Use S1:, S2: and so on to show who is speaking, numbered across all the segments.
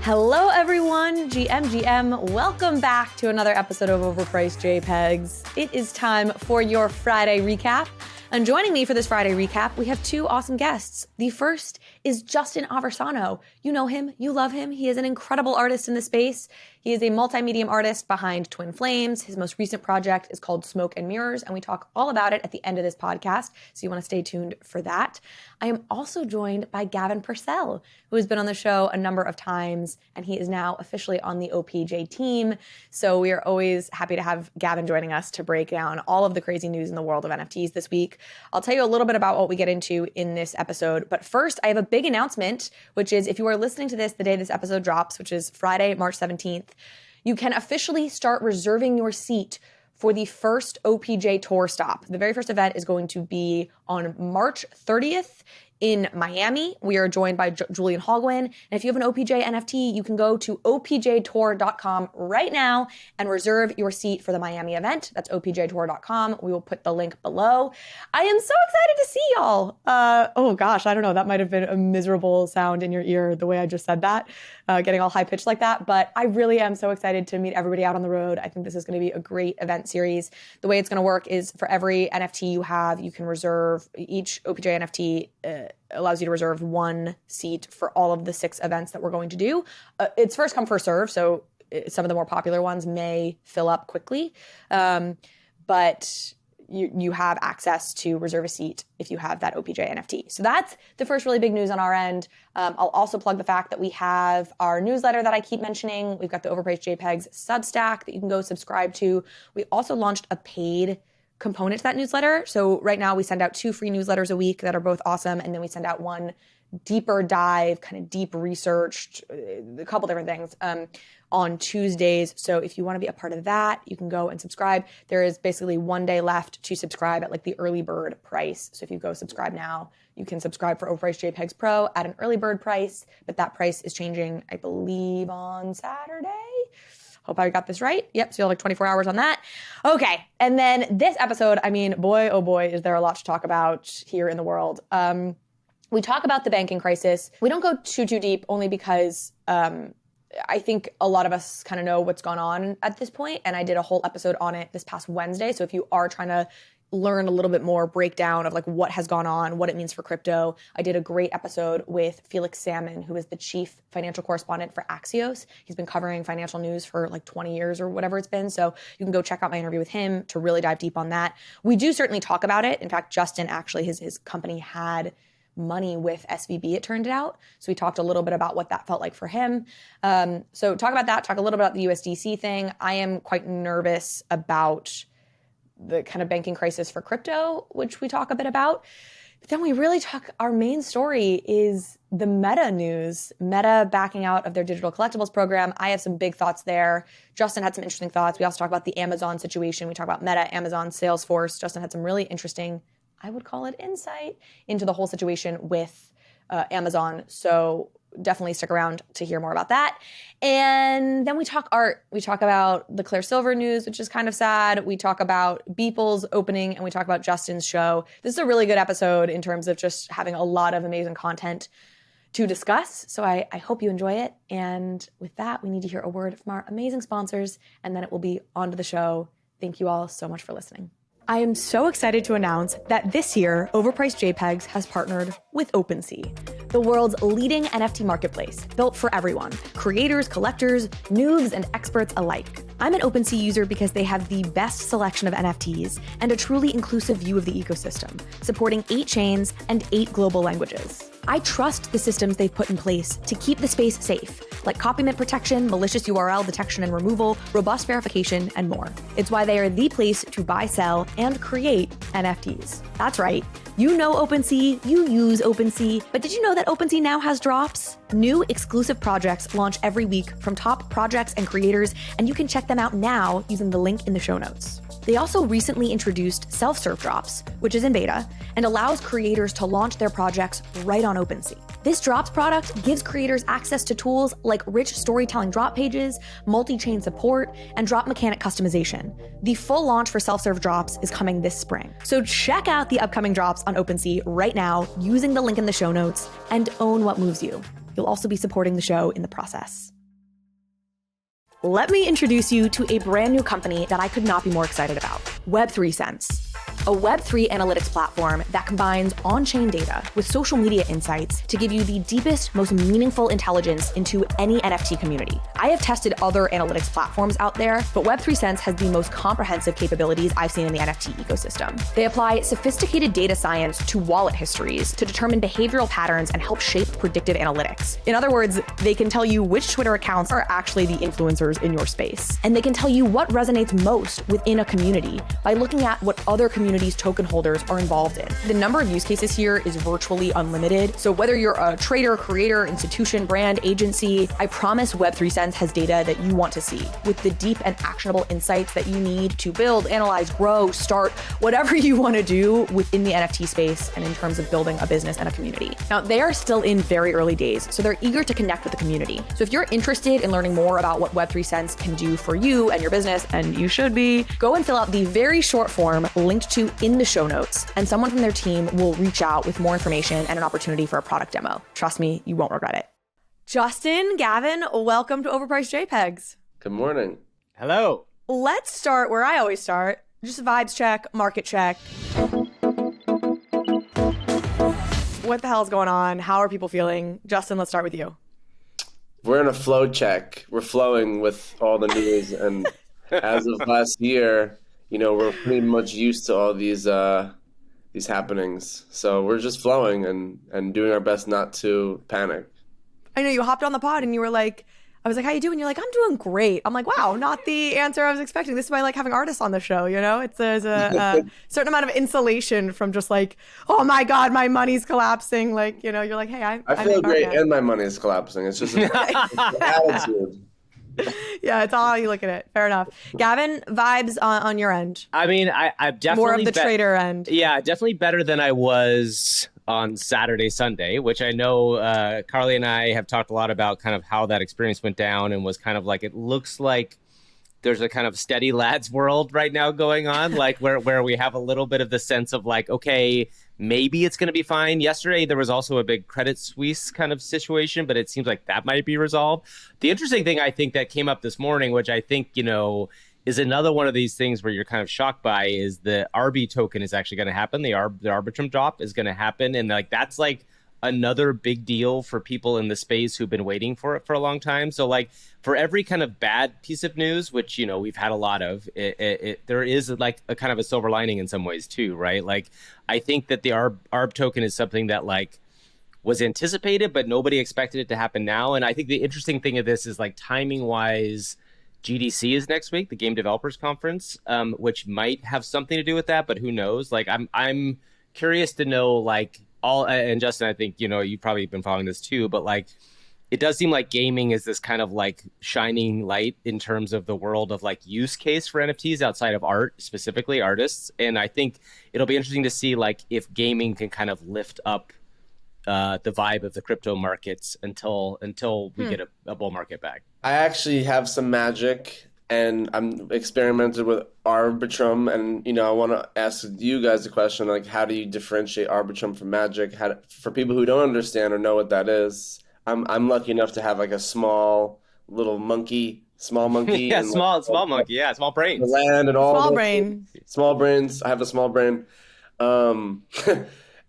S1: Hello everyone, GM. Welcome back to another episode of Overpriced JPEGs. It is time for your Friday recap. And joining me for this Friday recap, we have two awesome guests. The first is Justin Aversano. You know him, you love him. He is an incredible artist in the space. He is a multi-medium artist behind Twin Flames. His most recent project is called Smoke and Mirrors, and we talk all about it at the end of this podcast, so you want to stay tuned for that. I am also joined by Gavin Purcell, who has been on the show a number of times, and he is now officially on the OPJ team. So we are always happy to have Gavin joining us to break down all of the crazy news in the world of NFTs this week. I'll tell you a little bit about what we get into in this episode, but first I have a big announcement, which is if you are listening to this the day this episode drops, which is Friday, March 17th, you can officially start reserving your seat for the first OPJ tour stop. The very first event is going to be on March 30th in Miami. We are joined by Julian Holguin. And if you have an OPJ NFT, you can go to opjtour.com right now and reserve your seat for the Miami event. That's opjtour.com. We will put the link below. I am so excited to see y'all. Oh gosh, I don't know. That might have been a miserable sound in your ear, the way I just said that, getting all high pitched like that. But I really am so excited to meet everybody out on the road. I think this is going to be a great event series. The way it's going to work is for every NFT you have, you can reserve each OPJ NFT allows you to reserve one seat for all of the 6 events that we're going to do. It's first come, first serve, so some of the more popular ones may fill up quickly, but you have access to reserve a seat if you have that OPJ NFT. So that's the first really big news on our end. I'll also plug the fact that we have our newsletter that I keep mentioning. We've got the Overpriced JPEGs Substack that you can go subscribe to. We also launched a paid component to that newsletter. So right now we send out 2 free newsletters a week that are both awesome. And then we send out one deeper dive, kind of deep researched, a couple different things on Tuesdays. So if you want to be a part of that, you can go and subscribe. There is basically 1 day left to subscribe at like the early bird price. So if you go subscribe now, you can subscribe for Overpriced JPEGs Pro at an early bird price, but that price is changing, I believe, on Saturday. Hope I got this right. Yep, so you have like 24 hours on that. Okay, and then this episode, I mean, boy, oh boy, is there a lot to talk about here in the world. We talk about the banking crisis. We don't go too deep, only because I think a lot of us kind of know what's gone on at this point, and I did a whole episode on it this past Wednesday. So if you are trying to learn a little bit more breakdown of like what has gone on, what it means for crypto, I did a great episode with Felix Salmon, who is the chief financial correspondent for Axios. He's been covering financial news for like 20 years or whatever it's been. So you can go check out my interview with him to really dive deep on that. We do certainly talk about it. In fact, Justin, actually, his company had money with SVB, it turned out. So we talked a little bit about what that felt like for him. So talk about that, talk a little bit about the USDC thing. I am quite nervous about the kind of banking crisis for crypto, which we talk a bit about. But then we really talk, our main story is the Meta news. Meta backing out of their digital collectibles program. I have some big thoughts there. Justin had some interesting thoughts. We also talk about the Amazon situation. We talk about Meta, Amazon, Salesforce. Justin had some really interesting, I would call it insight into the whole situation with Amazon. So definitely stick around to hear more about that. And then we talk art. We talk about the Claire Silver news, which is kind of sad. We talk about Beeple's opening, and we talk about Justin's show. This is a really good episode in terms of just having a lot of amazing content to discuss. So I hope you enjoy it. And with that, we need to hear a word from our amazing sponsors, and then it will be on to the show. Thank you all so much for listening. I am so excited to announce that this year, Overpriced JPEGs has partnered with OPENSEA, the world's leading NFT marketplace built for everyone, creators, collectors, noobs, and experts alike. I'm an OPENSEA user because they have the best selection of NFTs and a truly inclusive view of the ecosystem, supporting 8 chains and 8 global languages. I trust the systems they've put in place to keep the space safe, like copyright protection, malicious URL detection and removal, robust verification, and more. It's why they are the place to buy, sell, and create NFTs. That's right. You know OPENSEA, you use OPENSEA, but did you know that OPENSEA now has drops? New exclusive projects launch every week from top projects and creators, and you can check them out now using the link in the show notes. They also recently introduced self-serve drops, which is in beta, and allows creators to launch their projects right on OPENSEA. This drops product gives creators access to tools like rich storytelling drop pages, multi-chain support, and drop mechanic customization. The full launch for self-serve drops is coming this spring. So check out the upcoming drops on OPENSEA right now using the link in the show notes and own what moves you. You'll also be supporting the show in the process. Let me introduce you to a brand new company that I could not be more excited about, Web3 Sense. A Web3 analytics platform that combines on-chain data with social media insights to give you the deepest, most meaningful intelligence into any NFT community. I have tested other analytics platforms out there, but Web3 Sense has the most comprehensive capabilities I've seen in the NFT ecosystem. They apply sophisticated data science to wallet histories to determine behavioral patterns and help shape predictive analytics. In other words, they can tell you which Twitter accounts are actually the influencers in your space. And they can tell you what resonates most within a community by looking at what other communities token holders are involved in. The number of use cases here is virtually unlimited. So whether you're a trader, creator, institution, brand, agency, I promise Web3 Sense has data that you want to see with the deep and actionable insights that you need to build, analyze, grow, start, whatever you want to do within the NFT space and in terms of building a business and a community. Now, they are still in very early days, so they're eager to connect with the community. So if you're interested in learning more about what Web3 Sense can do for you and your business, and you should be, go and fill out the very short form linked to in the show notes, and someone from their team will reach out with more information and an opportunity for a product demo. Trust me, you won't regret it. Justin, Gavin, welcome to Overpriced JPEGs.
S2: Good morning.
S3: Hello.
S1: Let's start where I always start. Just a vibes check, market check. What the hell's going on? How are people feeling? Justin, let's start with you.
S2: We're in a flow check. We're flowing with all the news, and as of last year, we're pretty much used to all these happenings. So we're just flowing and doing our best not to panic.
S1: I know you hopped on the pod and you were like, I was like, how you doing? You're like, I'm doing great. I'm like, wow, not the answer I was expecting. This is why I like having artists on the show, there's a certain amount of insulation from just like, oh my God, my money's collapsing. Like, you're like, hey,
S2: I feel great and my money is collapsing. It's just an attitude.
S1: Yeah, it's all how you look at it. Fair enough. Gavin, vibes on your end.
S3: I mean, I'm definitely
S1: more of the trader end.
S3: Yeah, definitely better than I was on Saturday, Sunday, which I know Carly and I have talked a lot about kind of how that experience went down and was kind of like, it looks like there's a kind of steady lads world right now going on, like where we have a little bit of the sense of like, okay, maybe it's going to be fine. Yesterday, there was also a big Credit Suisse kind of situation, but it seems like that might be resolved. The interesting thing I think that came up this morning, which I think, is another one of these things where you're kind of shocked by, is the RB token is actually going to happen. The Arbitrum drop is going to happen. And like, that's like another big deal for people in the space who've been waiting for it for a long time. So like for every kind of bad piece of news, which, we've had a lot of, there is like a kind of a silver lining in some ways too, right? Like, I think that the ARB token is something that like was anticipated, but nobody expected it to happen now. And I think the interesting thing of this is like timing wise, GDC is next week, the Game Developers Conference, which might have something to do with that, but who knows? Like, I'm curious to know, like, and Justin, I think, you've probably been following this too, but like, it does seem like gaming is this kind of like shining light in terms of the world of like use case for NFTs outside of art, specifically artists. And I think it'll be interesting to see like if gaming can kind of lift up the vibe of the crypto markets until we get a bull market back.
S2: I actually have some magic, and I'm experimented with Arbitrum, and I want to ask you guys a question, like, how do you differentiate Arbitrum from magic? For people who don't understand or know what that is, I'm lucky enough to have like a small monkey.
S3: Yeah, small monkey. Yeah, small brains.
S2: The land and all.
S1: Small
S2: brains. I have a small brain.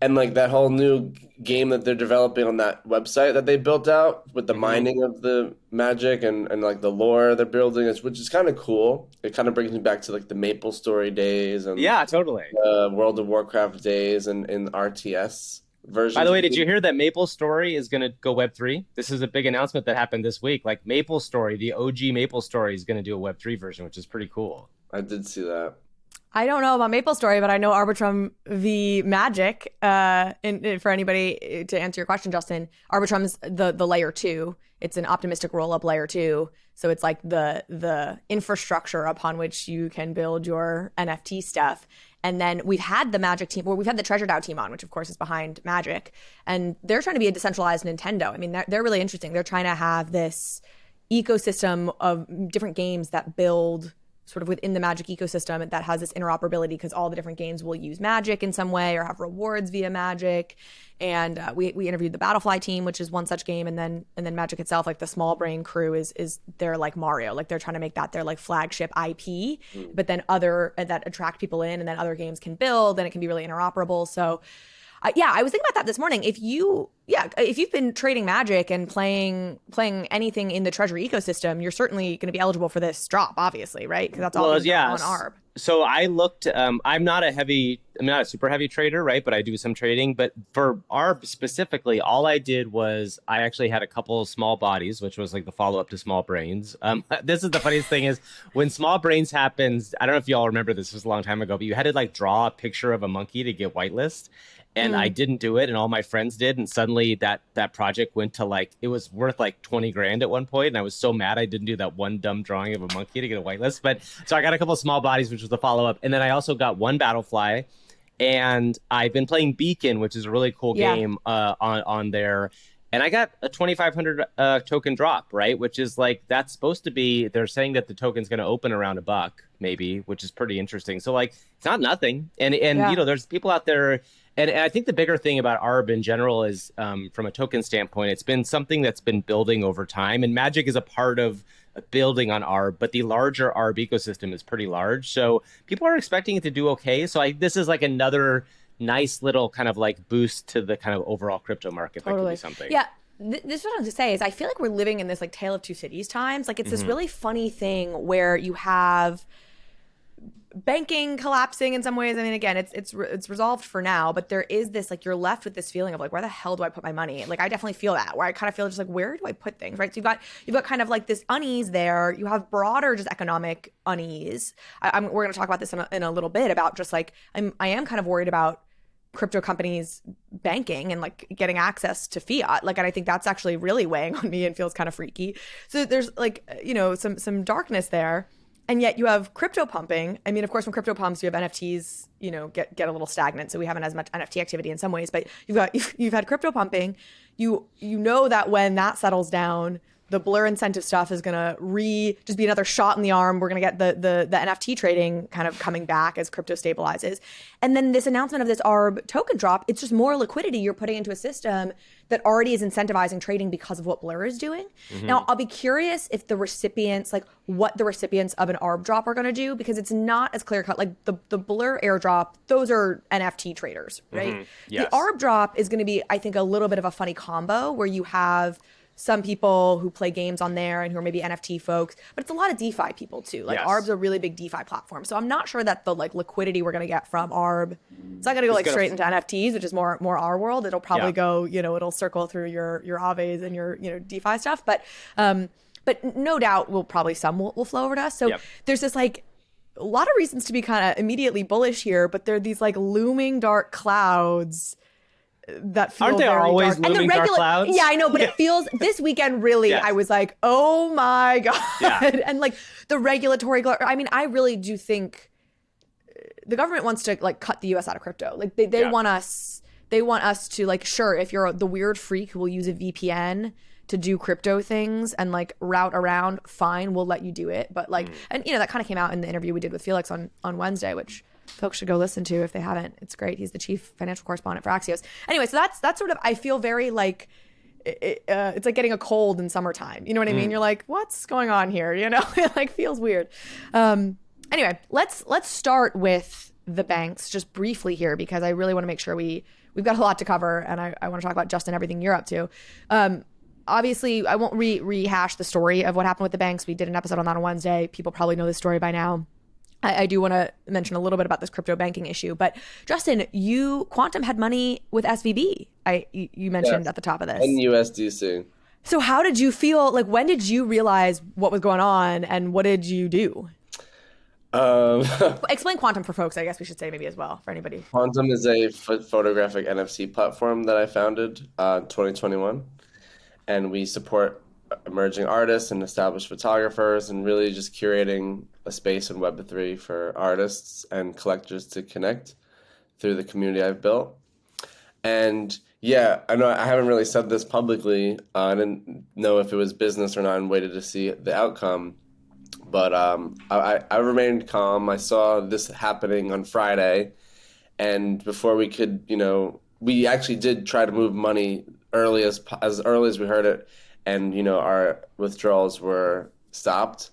S2: And like that whole new game that they're developing on that website that they built out with the mining of the magic and like the lore they're building, which is kind of cool. It kind of brings me back to like the Maple Story days and
S3: totally
S2: World of Warcraft days and in RTS version.
S3: By the way, did you hear that Maple Story is going to go Web3? This is a big announcement that happened this week. Like Maple Story, the OG Maple Story is going to do a Web3 version, which is pretty cool.
S2: I did see that.
S1: I don't know about Maple Story, but I know Arbitrum v Magic. For anybody, to answer your question, Justin, Arbitrum's the layer 2. It's an optimistic roll-up layer 2. So it's like the infrastructure upon which you can build your NFT stuff. And then we've had the Magic team, we've had the Treasure DAO team on, which of course is behind Magic. And they're trying to be a decentralized Nintendo. I mean, they're really interesting. They're trying to have this ecosystem of different games that build sort of within the Magic ecosystem that has this interoperability because all the different games will use Magic in some way or have rewards via Magic. And we interviewed the Battlefly team, which is one such game, and then Magic itself, like the Small Brain crew is they're like Mario, like they're trying to make that their like flagship IP, but then other that attract people in, and then other games can build, and it can be really interoperable. So. I was thinking about that this morning. If you've been trading Magic and playing anything in the Treasury ecosystem, you're certainly going to be eligible for this drop, obviously, right? Because that's all on ARB.
S3: So I looked. I'm not a super heavy trader, right? But I do some trading. But for ARB specifically, all I did was I actually had a couple of small bodies, which was like the follow up to Small Brains. This is the funniest thing is when Small Brains happens. I don't know if y'all remember this. Was a long time ago, but you had to like draw a picture of a monkey to get whitelist. And I didn't do it, and all my friends did, and suddenly that project went to like, it was worth like 20 grand at one point, and I was so mad I didn't do that one dumb drawing of a monkey to get a whitelist. But so I got a couple of small bodies, which was the follow-up, and then I also got one Battlefly, and I've been playing Beacon, which is a really cool game on there, and I got a 2,500 token drop, right? Which is like, that's supposed to be, they're saying that the token's going to open around $1, maybe, which is pretty interesting. So like, it's not nothing, and you know, there's people out there. And I think the bigger thing about ARB in general is, from a token standpoint, it's been something that's been building over time. And Magic is a part of building on ARB, but the larger ARB ecosystem is pretty large. So people are expecting it to do okay. So this is like another nice little kind of like boost to the kind of overall crypto market. Totally. That could be something.
S1: Yeah. This is what I was to say is I feel like we're living in this like tale of two cities times. Like it's this really funny thing where you have banking collapsing in some ways. I mean, again, it's resolved for now, but there is this like, you're left with this feeling of like, where the hell do I put my money? Like I definitely feel that, where I kind of feel just like, where do I put things, right? So you've got kind of like this unease there. You have broader just economic unease. We're going to talk about this in a little bit about just like I am kind of worried about crypto companies banking and like getting access to fiat. Like, and I think that's actually really weighing on me and feels kind of freaky. So there's like, you know, some darkness there. And yet you have crypto pumping. I mean, of course, when crypto pumps, you have NFTs, you know, get a little stagnant. So we haven't as much NFT activity in some ways, but you've had crypto pumping. You know that when that settles down, the Blur incentive stuff is gonna just be another shot in the arm. We're gonna get the NFT trading kind of coming back as crypto stabilizes. And then this announcement of this ARB token drop, it's just more liquidity you're putting into a system that already is incentivizing trading because of what Blur is doing. Now, I'll be curious if the recipients, like what the recipients of an ARB drop are gonna do, because it's not as clear cut. Like the Blur airdrop, those are NFT traders, right?
S3: Yes.
S1: The ARB drop is gonna be, I think, a little bit of a funny combo where you have some people who play games on there and who are maybe NFT folks, but it's a lot of DeFi people too. Like ARB's a really big DeFi platform. So I'm not sure that the like liquidity we're gonna get from ARB, it's not gonna go like straight into NFTs, which is more our world. It'll probably go, you know, it'll circle through your Aves and your, you know, DeFi stuff. But no doubt some will flow over to us. So there's this like a lot of reasons to be kind of immediately bullish here, but there are these like looming dark clouds that feel
S3: aren't they
S1: very
S3: always
S1: dark.
S3: looming dark clouds?
S1: Yeah, I know, but it feels this weekend really. I was like, oh my god, and like the regulatory. I mean, I really do think the government wants to like cut the U.S. out of crypto. Like they want us. They want us to like, sure, if you're the weird freak who will use a VPN to do crypto things and like route around, fine, we'll let you do it. But like, and you know, that kind of came out in the interview we did with Felix on Wednesday, which folks should go listen to if they haven't. It's great. He's the chief financial correspondent for Axios. Anyway, so that's sort of, I feel very like, it's like getting a cold in summertime. You know what I mean? You're like, what's going on here? You know, it like feels weird. Anyway, let's start with the banks just briefly here, because I really want to make sure we've got a lot to cover, and I want to talk about just and everything you're up to. Obviously, I won't rehash the story of what happened with the banks. We did an episode on that on Wednesday. People probably know this story by now. I do want to mention a little bit about this crypto banking issue. But Justin, Quantum had money with SVB. You mentioned at the top of this.
S2: And USDC.
S1: So how did you feel? Like, when did you realize what was going on, and what did you do? Explain Quantum for folks, I guess we should say maybe as well, for anybody.
S2: Quantum is a photographic NFC platform that I founded 2021. And we support emerging artists and established photographers, and really just curating a space in Web3 for artists and collectors to connect through the community I've built. And yeah, I know I haven't really said this publicly. I didn't know if it was business or not and waited to see the outcome. But I remained calm. I saw this happening on Friday, and before we could, we actually did try to move money as early as we heard it, and our withdrawals were stopped.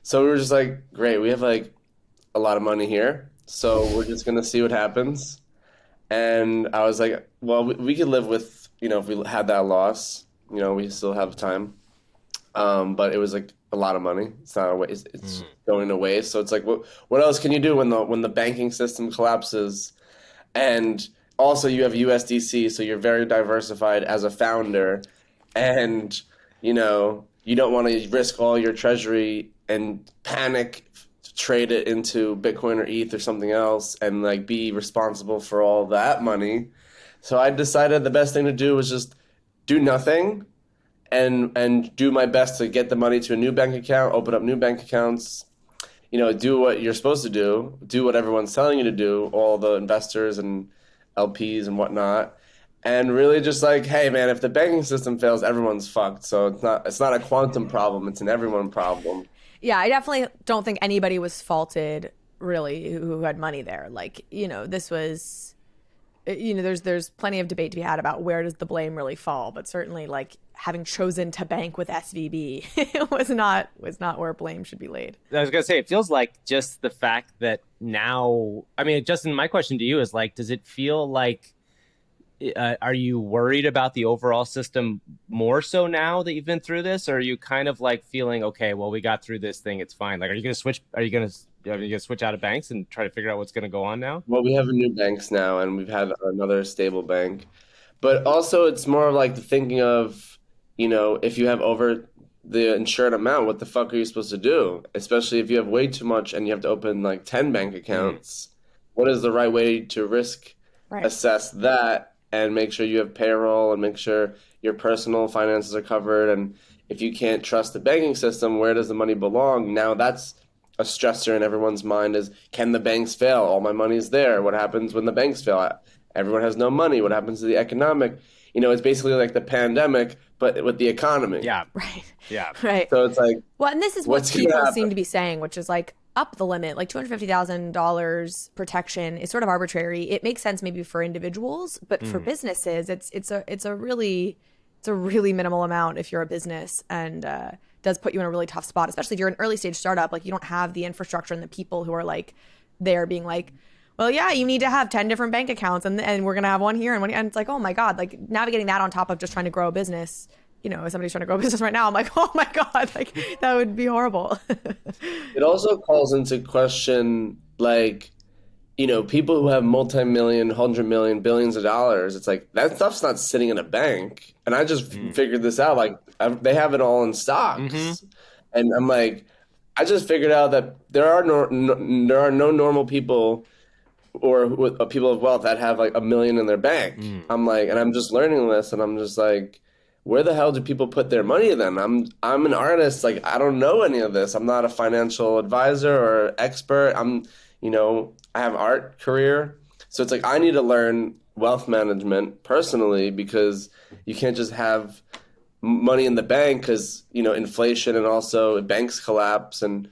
S2: So we were just like, great, we have like a lot of money here, so we're just gonna see what happens. And I was like, well, we could live with, if we had that loss, we still have time. But it was like a lot of money. It's not a waste. It's going to waste. So it's like, what else can you do when the banking system collapses? And also you have USDC, so you're very diversified as a founder. And, you don't want to risk all your treasury and panic trade it into Bitcoin or ETH or something else and like be responsible for all that money. So I decided the best thing to do was just do nothing and do my best to get the money to a new bank account, open up new bank accounts, do what you're supposed to do what everyone's telling you to do, all the investors and LPs and whatnot. And really just like, hey man, if the banking system fails, everyone's fucked. So it's not a quantum problem, it's an everyone problem.
S1: Yeah, I definitely don't think anybody was faulted, really, who had money there. Like, this was, there's plenty of debate to be had about where does the blame really fall. But certainly, like, having chosen to bank with SVB was not where blame should be laid.
S3: I was going to say, it feels like just the fact that now, I mean, Justin, my question to you is like, does it feel like, are you worried about the overall system more so now that you've been through this? Or are you kind of like feeling, okay, well, we got through this thing, it's fine. Like, are you going to switch out of banks and try to figure out what's going to go on now?
S2: Well, we have new banks now, and we've had another stable bank. But also, it's more like the thinking of, if you have over the insured amount, what the fuck are you supposed to do? Especially if you have way too much and you have to open like 10 bank accounts. What is the right way to risk assess that? And make sure you have payroll and make sure your personal finances are covered. And if you can't trust the banking system, where does the money belong? Now that's a stressor in everyone's mind is, can the banks fail? All my money's there. What happens when the banks fail? Everyone has no money. What happens to the economic? It's basically like the pandemic, but with the economy.
S3: Yeah.
S1: Right.
S3: Yeah.
S1: Right.
S2: So it's like,
S1: well, and this is what people seem to be saying, which is like, up the limit, like $250,000 protection is sort of arbitrary. It makes sense maybe for individuals, but for businesses, it's a really minimal amount if you're a business, and does put you in a really tough spot, especially if you're an early stage startup. Like, you don't have the infrastructure and the people who are like there being like, well, yeah, you need to have 10 different bank accounts and we're gonna have one here and one, and it's like, oh my god, like navigating that on top of just trying to grow a business. If somebody's trying to grow a business right now, I'm like, oh my god, like that would be horrible.
S2: It also calls into question, like, people who have multi-million, 100 million, billions of dollars. It's like that stuff's not sitting in a bank. And I just figured this out. Like, they have it all in stocks, and I'm like, I just figured out that there are no normal people or people of wealth that have like $1 million in their bank. I'm like, and I'm just learning this, and I'm just like, where the hell do people put their money then? I'm an artist. Like, I don't know any of this. I'm not a financial advisor or expert. I have art career. So it's like, I need to learn wealth management personally, because you can't just have money in the bank because, inflation and also banks collapse. And,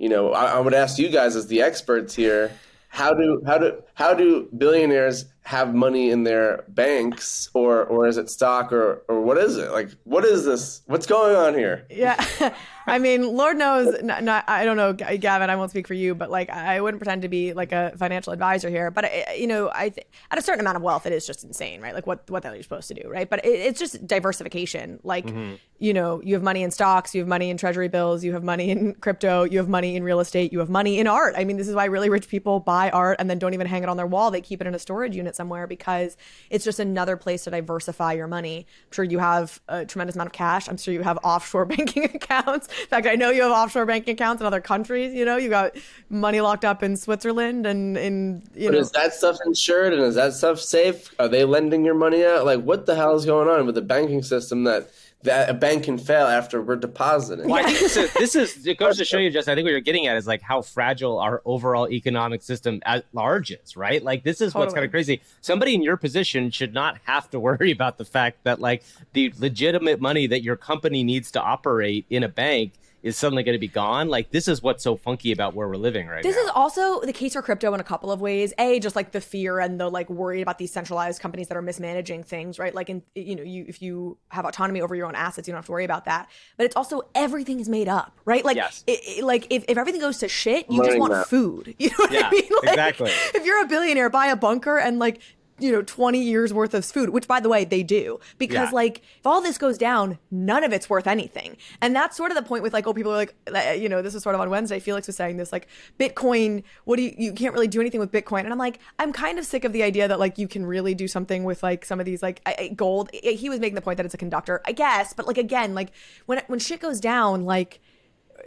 S2: I would ask you guys as the experts here, how do billionaires have money in their banks, or is it stock, or what is it? Like, what is this? What's going on here?
S1: Yeah. I mean, Lord knows, I don't know, Gavin, I won't speak for you, but like, I wouldn't pretend to be like a financial advisor here, but at a certain amount of wealth, it is just insane, right? Like what the hell are you supposed to do, right? But it's just diversification. Like, you have money in stocks, you have money in treasury bills, you have money in crypto, you have money in real estate, you have money in art. I mean, this is why really rich people buy art and then don't even hang it on their wall. They keep it in a storage unit somewhere, because it's just another place to diversify your money. I'm sure you have a tremendous amount of cash. I'm sure you have offshore banking accounts. In fact, I know you have offshore banking accounts in other countries. You got money locked up in Switzerland and
S2: But is that stuff insured, and is that stuff safe? Are they lending your money out? Like, what the hell is going on with the banking system that a bank can fail after we're depositing?
S3: Well, I think this is it goes to show you, Justin, I think what you're getting at is like how fragile our overall economic system at large is, right? Like, this is what's kind of crazy. Somebody in your position should not have to worry about the fact that like the legitimate money that your company needs to operate in a bank is suddenly going to be gone. Like, this is what's so funky about where we're living right now.
S1: This is also the case for crypto in a couple of ways. A, just like the fear and the like worry about these centralized companies that are mismanaging things, right? Like, if you have autonomy over your own assets, you don't have to worry about that. But it's also everything is made up, right? Like,
S3: Yes.
S1: Like if everything goes to shit, you just want food. You know what I mean? Like,
S3: exactly.
S1: If you're a billionaire, buy a bunker and like, 20 years worth of food, which by the way, they do, because like if all this goes down, none of it's worth anything. And that's sort of the point with like, people are like, this is sort of on Wednesday, Felix was saying this, like Bitcoin, you can't really do anything with Bitcoin. And I'm like, I'm kind of sick of the idea that like you can really do something with like some of these like gold. He was making the point that it's a conductor, I guess. But like, again, like when shit goes down, like,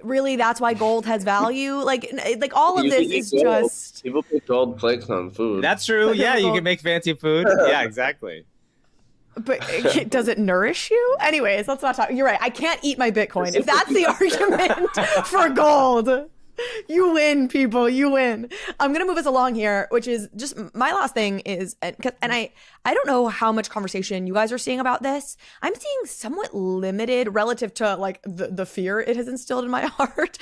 S1: really, that's why gold has value. Like all of this is just
S2: people put gold flakes on food.
S3: That's true. Yeah, you can make fancy food. Yeah, exactly.
S1: But does it nourish you? Anyways, let's not talk. You're right. I can't eat my Bitcoin. If that's the argument for gold, you win, people. You win. I'm gonna move us along here, which is just my last thing is, and I don't know how much conversation you guys are seeing about this. I'm seeing somewhat limited relative to like the fear it has instilled in my heart.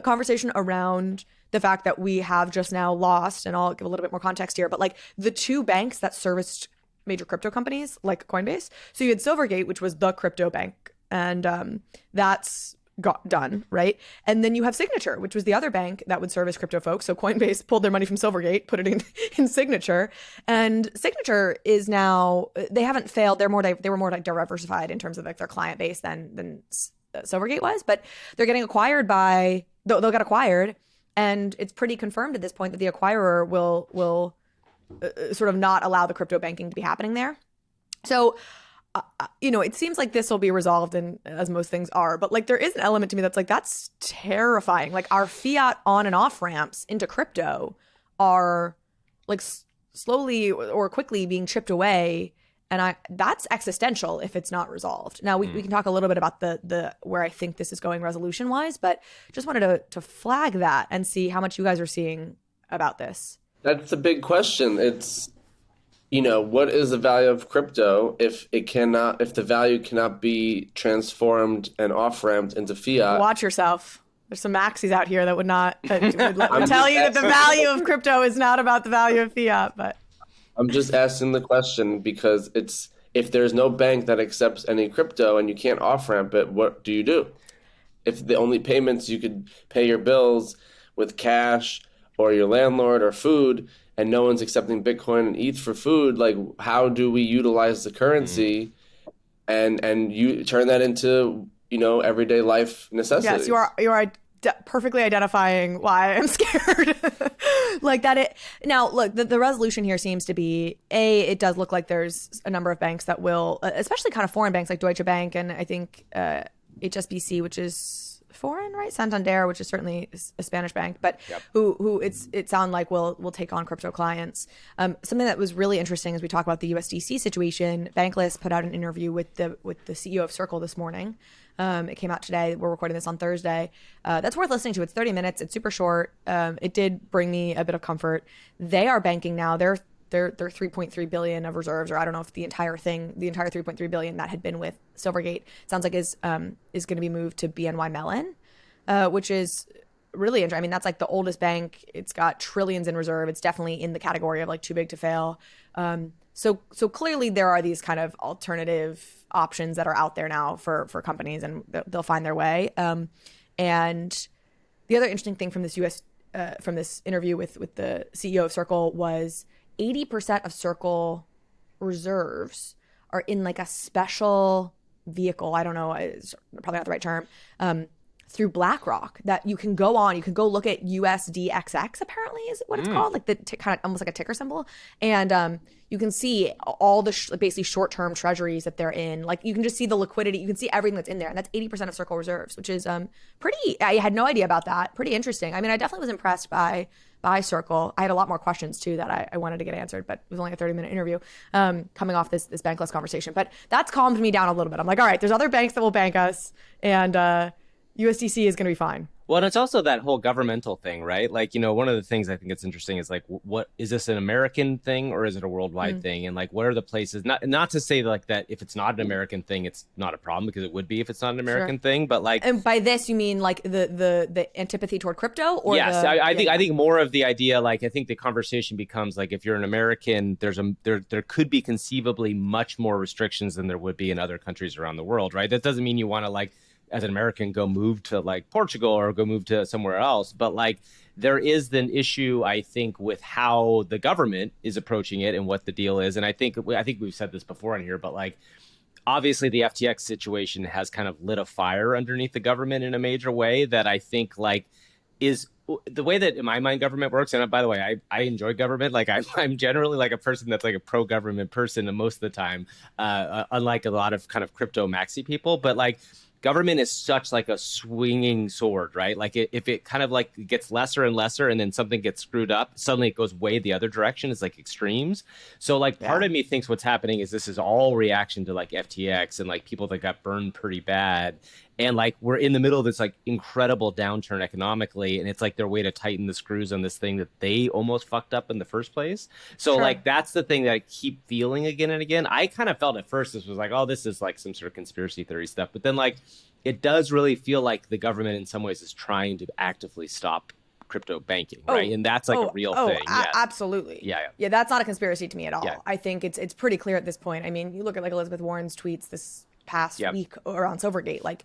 S1: Conversation around the fact that we have just now lost, and I'll give a little bit more context here, but like the two banks that serviced major crypto companies like Coinbase. So you had Silvergate, which was the crypto bank, and that's got done, right? And then you have Signature, which was the other bank that would service crypto folks. So Coinbase pulled their money from Silvergate, put it in Signature, and Signature is now, they haven't failed. They were more like diversified in terms of like their client base than Silvergate was, but they're getting acquired by, they'll get acquired, and it's pretty confirmed at this point that the acquirer will sort of not allow the crypto banking to be happening there. So it seems like this will be resolved, and as most things are, but like there is an element to me that's like, that's terrifying. Like our fiat on and off ramps into crypto are like slowly or quickly being chipped away. And that's existential if it's not resolved. Now we can talk a little bit about the where I think this is going resolution wise, but just wanted to flag that and see how much you guys are seeing about this.
S2: That's a big question. It's, what is the value of crypto if the value cannot be transformed and off-ramped into fiat?
S1: Watch yourself. There's some maxis out here that would tell you that the value of crypto is not about the value of fiat, but
S2: I'm just asking the question because if there's no bank that accepts any crypto and you can't off-ramp it, what do you do? If the only payments you could pay your bills with cash or your landlord or food, and no one's accepting Bitcoin and ETH for food, like how do we utilize the currency and you turn that into, everyday life necessities?
S1: Yes, you are perfectly identifying why I'm scared. Like that now look, the resolution here seems to be it does look like there's a number of banks that will, especially kind of foreign banks like Deutsche Bank and I think HSBC, which is foreign, right? Santander, which is certainly a Spanish bank, but who it sounds like will take on crypto clients. Something that was really interesting as we talk about the USDC situation, Bankless put out an interview with the CEO of Circle this morning. It came out today. We're recording this on Thursday. That's worth listening to. It's 30 minutes. It's super short. It did bring me a bit of comfort. They are banking now. They're 3.3 billion of reserves, or I don't know if the entire 3.3 billion that had been with Silvergate sounds like is going to be moved to BNY Mellon, which is really interesting. I mean, that's like the oldest bank. It's got trillions in reserve. It's definitely in the category of like too big to fail. So clearly there are these kind of alternative options that are out there now for companies, and they'll find their way. And the other interesting thing from this interview with the CEO of Circle was 80% of Circle reserves are in like a special vehicle. I don't know, it's probably not the right term, through BlackRock that you can go look at USDXX, apparently is what it's called, like the kind of almost like a ticker symbol. And you can see all the basically short-term treasuries that they're in. Like you can just see the liquidity. You can see everything that's in there. And that's 80% of Circle reserves, which is pretty, I had no idea about that. Pretty interesting. I mean, I definitely was impressed by Circle. I had a lot more questions too that I wanted to get answered, but it was only a 30-minute interview coming off this Bankless conversation. But that's calmed me down a little bit. I'm like, all right, there's other banks that will bank us, and USDC is going to be fine.
S3: Well, and it's also that whole governmental thing, right? Like, one of the things I think it's interesting is like, what is this an American thing or is it a worldwide thing? And like, what are the places? Not to say like that if it's not an American thing, it's not a problem because it would be if it's not an American thing. But like,
S1: and by this you mean like the antipathy toward crypto, or
S3: yes, I think more of the idea. Like, I think the conversation becomes like, if you're an American, there could be conceivably much more restrictions than there would be in other countries around the world, right? That doesn't mean you want to like, as an American, go move to like Portugal or go move to somewhere else. But like, there is an issue, I think, with how the government is approaching it and what the deal is. And I think we've said this before on here, but like, obviously the FTX situation has kind of lit a fire underneath the government in a major way that I think like is the way that in my mind government works. And by the way, I enjoy government. Like I'm generally like a person that's like a pro-government person most of the time, unlike a lot of kind of crypto maxi people. But like, government is such like a swinging sword, right? Like if it kind of like gets lesser and lesser and then something gets screwed up, suddenly it goes way the other direction. It's like extremes. So like part of me thinks what's happening is this is all reaction to like FTX and like people that got burned pretty bad. And like, we're in the middle of this like incredible downturn economically. And it's like their way to tighten the screws on this thing that they almost fucked up in the first place. So like, that's the thing that I keep feeling again and again. I kind of felt at first this was like, oh, this is like some sort of conspiracy theory stuff. But then like, it does really feel like the government in some ways is trying to actively stop crypto banking, right? And that's like a real thing.
S1: Absolutely. Yeah, that's not a conspiracy to me at all. Yeah. I think it's pretty clear at this point. I mean, you look at like Elizabeth Warren's tweets this past week around Silvergate, like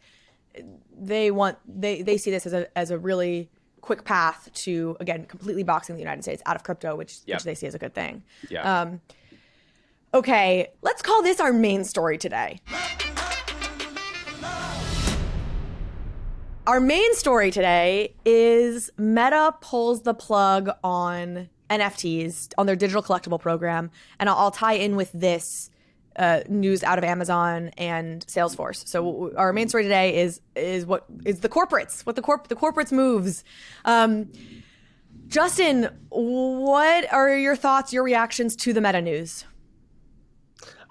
S1: they see this as a really quick path to, again, completely boxing the United States out of crypto, which they see as a good thing. Okay, let's call this our main story today. Our main story today is Meta pulls the plug on NFTs, on their digital collectible program. And I'll tie in with this news out of Amazon and Salesforce. So our main story today is what is the corporates, what the corporates moves. Justin, what are your thoughts, your reactions to the Meta news?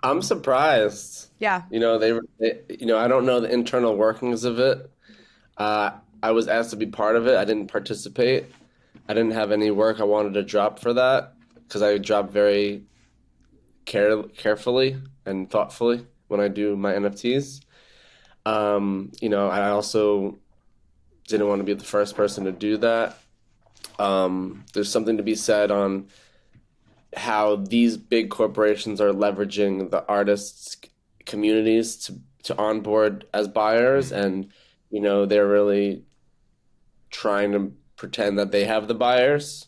S2: I'm surprised.
S1: Yeah.
S2: They I don't know the internal workings of it. I was asked to be part of it. I didn't participate. I didn't have any work I wanted to drop for that because I drop very carefully and thoughtfully when I do my NFTs. I also didn't want to be the first person to do that. There's something to be said on how these big corporations are leveraging the artists' communities to onboard as buyers, and they're really trying to pretend that they have the buyers,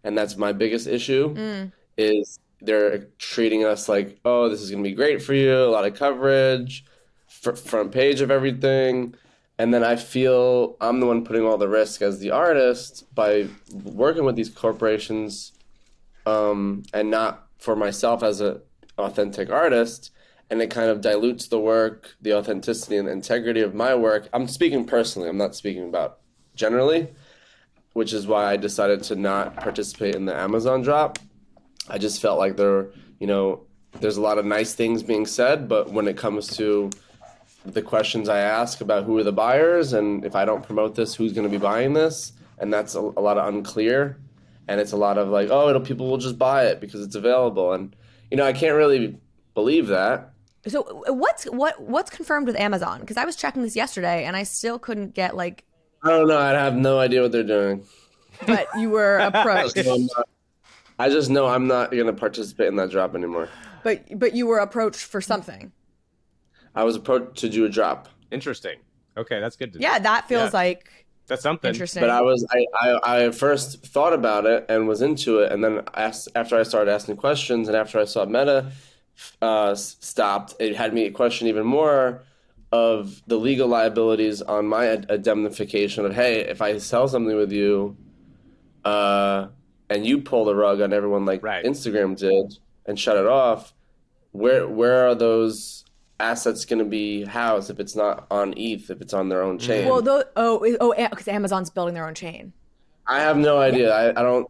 S2: and that's my biggest issue. Is they're treating us like, oh, this is going to be great for you, a lot of coverage, front page of everything. And then I feel I'm the one putting all the risk as the artist by working with these corporations, and not for myself as an authentic artist. And it kind of dilutes the work, the authenticity and the integrity of my work. I'm speaking personally. I'm not speaking about generally, which is why I decided to not participate in the Amazon drop. I just felt like there's a lot of nice things being said, but when it comes to the questions I ask about who are the buyers and if I don't promote this, who's going to be buying this, and that's a lot of unclear, and it's a lot of like, oh, people will just buy it because it's available, and I can't really believe that.
S1: So what's confirmed with Amazon? Because I was checking this yesterday and I still couldn't get like.
S2: I don't know. I have no idea what they're doing.
S1: But you were approached.
S2: I just know I'm not going to participate in that drop anymore.
S1: But you were approached for something.
S2: I was approached to do a drop.
S3: Interesting. Okay, that's good to know.
S1: Yeah, that feels like
S3: that's something
S1: interesting.
S2: But I first thought about it and was into it, and then after I started asking questions and after I saw Meta stopped, it had me question even more of the legal liabilities on my indemnification of, hey, if I sell something with you and you pull the rug on everyone like Instagram did and shut it off, where are those assets going to be housed if it's not on ETH, if it's on their own chain?
S1: Well, because Amazon's building their own chain.
S2: I have no idea. I don't,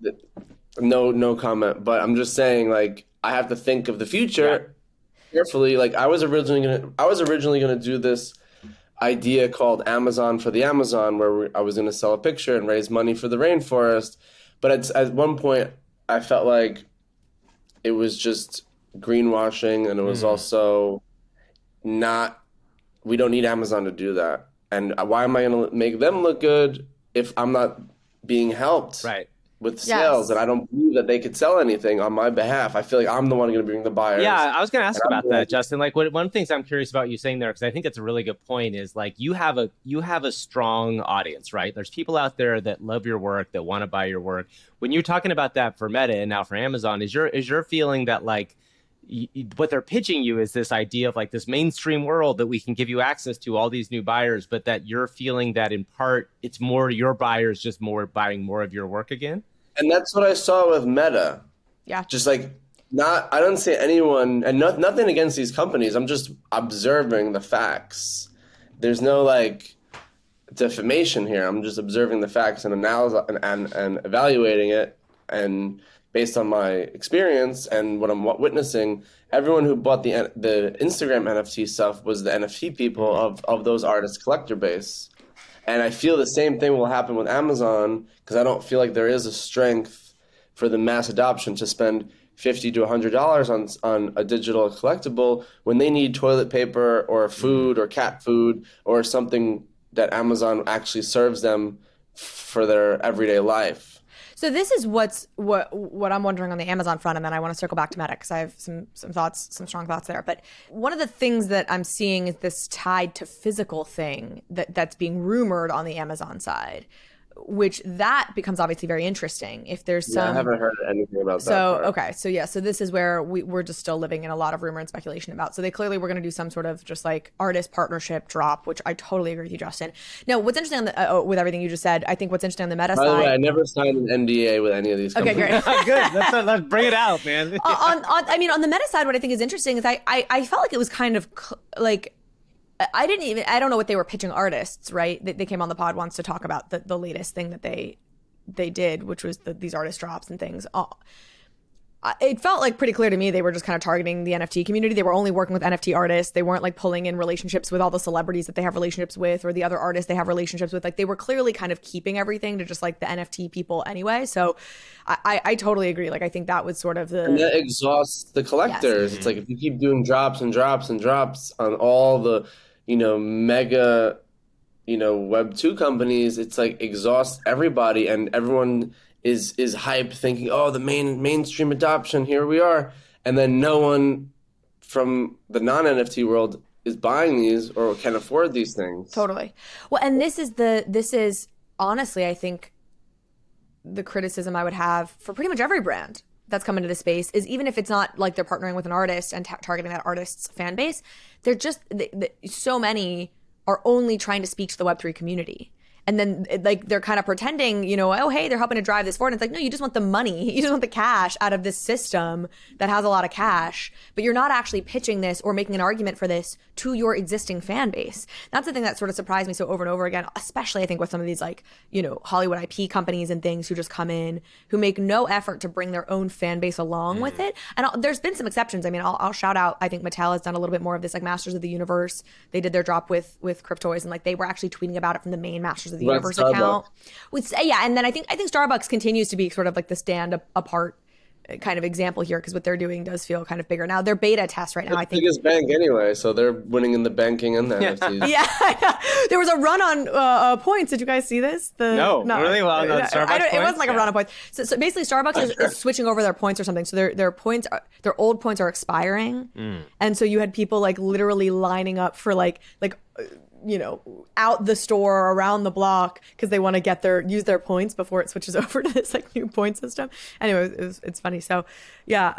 S2: no comment, but I'm just saying, like, I have to think of the future carefully. Like I was originally gonna do this idea called Amazon for the Amazon, where I was going to sell a picture and raise money for the rainforest. But at one point, I felt like it was just greenwashing, and it was also not, we don't need Amazon to do that. And why am I going to make them look good if I'm not being helped with sales? And I don't believe that they could sell anything on my behalf. I feel like I'm the one going to bring the buyers.
S3: Yeah, I was going to ask about that, Justin. Like, one of the things I'm curious about you saying there, because I think it's a really good point, is like you have a strong audience, right? There's people out there that love your work, that want to buy your work. When you're talking about that for Meta and now for Amazon, is your feeling that like what they're pitching you is this idea of like this mainstream world that we can give you access to all these new buyers, but that you're feeling that in part it's more your buyers just more buying more of your work again?
S2: And that's what I saw with Meta.
S1: Yeah.
S2: Just like I don't see anyone, and nothing against these companies. I'm just observing the facts. There's no like defamation here. I'm just observing the facts and and evaluating it, and based on my experience and what I'm witnessing, everyone who bought the Instagram NFT stuff was the NFT people of those artists' collector base. And I feel the same thing will happen with Amazon, because I don't feel like there is a strength for the mass adoption to spend $50 to $100 on a digital collectible when they need toilet paper or food or cat food or something that Amazon actually serves them for their everyday life.
S1: So this is what I'm wondering on the Amazon front, and then I want to circle back to Meta because I have some thoughts, some strong thoughts there. But one of the things that I'm seeing is this tied to physical thing that's being rumored on the Amazon side, which that becomes obviously very interesting. If there's some,
S2: I haven't heard anything about that.
S1: So okay, so this is where we're just still living in a lot of rumor and speculation about. So they clearly were going to do some sort of just like artist partnership drop, which I totally agree with you, Justin. Now, what's interesting on with everything you just said, I think what's interesting on the Meta side.
S2: By the way, I never signed an NDA with any of these companies.
S1: Okay, great.
S3: Good. Let's bring it out, man.
S1: On the Meta side, what I think is interesting is I felt like it was kind of like. I don't know what they were pitching artists, right? They came on the pod once to talk about the latest thing that they did, which was these artist drops and things. It felt like pretty clear to me they were just kind of targeting the NFT community. They were only working with NFT artists. They weren't like pulling in relationships with all the celebrities that they have relationships with or the other artists they have relationships with. Like they were clearly kind of keeping everything to just like the NFT people anyway. So I totally agree. Like I think that was sort of
S2: and that exhausts the collectors. Yes. It's like if you keep doing drops and drops and drops on all the mega, Web 2 companies, it's like exhausts everybody, and everyone is hyped thinking, oh, the mainstream adoption, here we are. And then no one from the non-NFT world is buying these or can afford these things.
S1: Totally. Well, and this is honestly, I think the criticism I would have for pretty much every brand that's come into the space is even if it's not like they're partnering with an artist and targeting that artist's fan base, they're just so many are only trying to speak to the Web3 community. And then like they're kind of pretending, oh, hey, they're helping to drive this forward. And it's like, no, you just want the money. You just want the cash out of this system that has a lot of cash. But you're not actually pitching this or making an argument for this to your existing fan base. That's the thing that sort of surprised me so over and over again, especially I think with some of these like, Hollywood IP companies and things who just come in, who make no effort to bring their own fan base along with it. And there's been some exceptions. I mean, I'll shout out, I think Mattel has done a little bit more of this, like Masters of the Universe. They did their drop with Cryptoys, and like they were actually tweeting about it from the main Masters of the Universe account. And then I think Starbucks continues to be sort of like the stand apart kind of example here, because what they're doing does feel kind of bigger now. Their beta test right now, I think,
S2: biggest bank anyway, so they're winning in the banking and the NFTs.
S1: Yeah, I know. There was a run on points. Did you guys see this?
S3: No, really well on Starbucks.
S1: It wasn't like a run on points. So basically, Starbucks is switching over their points or something. So their points, their old points are expiring, and so you had people like literally lining up for like out the store, around the block, because they want to use their points before it switches over to this like new point system. Anyway, it's funny. So yeah,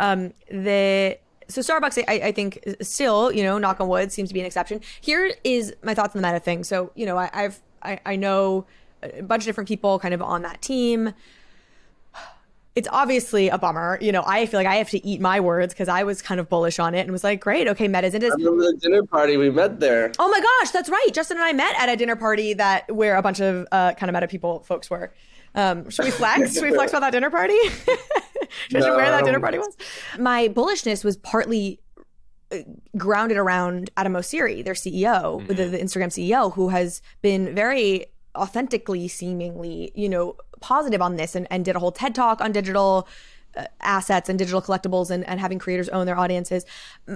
S1: so Starbucks, I think still, knock on wood, seems to be an exception. Here is my thoughts on the Meta thing. So, I know a bunch of different people kind of on that team. It's obviously a bummer. I feel like I have to eat my words because I was kind of bullish on it and was like, great, okay, Meta's into this.
S2: I remember the dinner party we met there.
S1: Oh my gosh, that's right. Justin and I met at a dinner party where a bunch of kind of Meta folks were. Should we flex? Should we flex about that dinner party? Where that dinner party was? My bullishness was partly grounded around Adam Mosseri, their CEO, the Instagram CEO, who has been very authentically, seemingly, positive on this and did a whole TED talk on digital assets and digital collectibles and having creators own their audiences.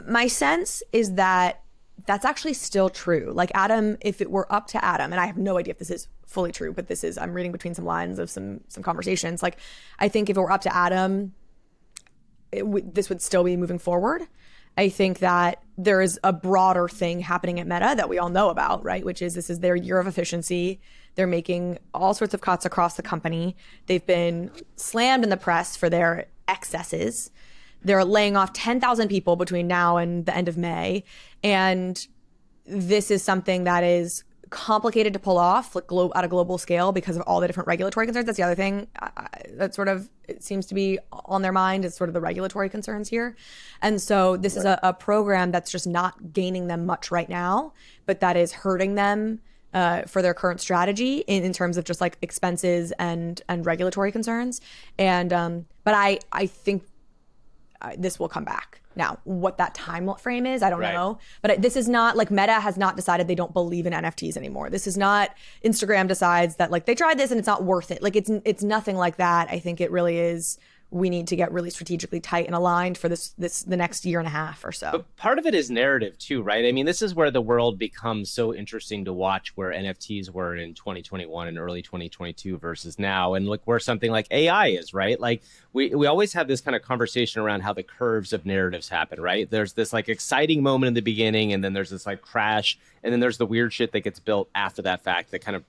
S1: My sense is that that's actually still true. Like Adam, if it were up to Adam, and I have no idea if this is fully true, but I'm reading between some lines of some conversations. Like, I think if it were up to Adam, this would still be moving forward. I think that there is a broader thing happening at Meta that we all know about, right? Which is this is their year of efficiency. They're making all sorts of cuts across the company. They've been slammed in the press for their excesses. They're laying off 10,000 people between now and the end of May. And this is something that is complicated to pull off like at a global scale because of all the different regulatory concerns. That's the other thing that sort of it seems to be on their mind is sort of the regulatory concerns here. And so this is a program that's just not gaining them much right now, but that is hurting them for their current strategy in terms of just like expenses and regulatory concerns. And but I think this will come back. Now, what that time frame is, I don't know. But this is not like Meta has not decided they don't believe in NFTs anymore. This is not Instagram decides that like they tried this and it's not worth it. Like it's nothing like that. I think it really is. We need to get really strategically tight and aligned for the next year and a half or so.
S3: But part of it is narrative too, right? I mean, this is where the world becomes so interesting to watch, where NFTs were in 2021 and early 2022 versus now, and look where something like AI is, right? Like we always have this kind of conversation around how the curves of narratives happen, right? There's this like exciting moment in the beginning, and then there's this like crash, and then there's the weird shit that gets built after that fact that kind of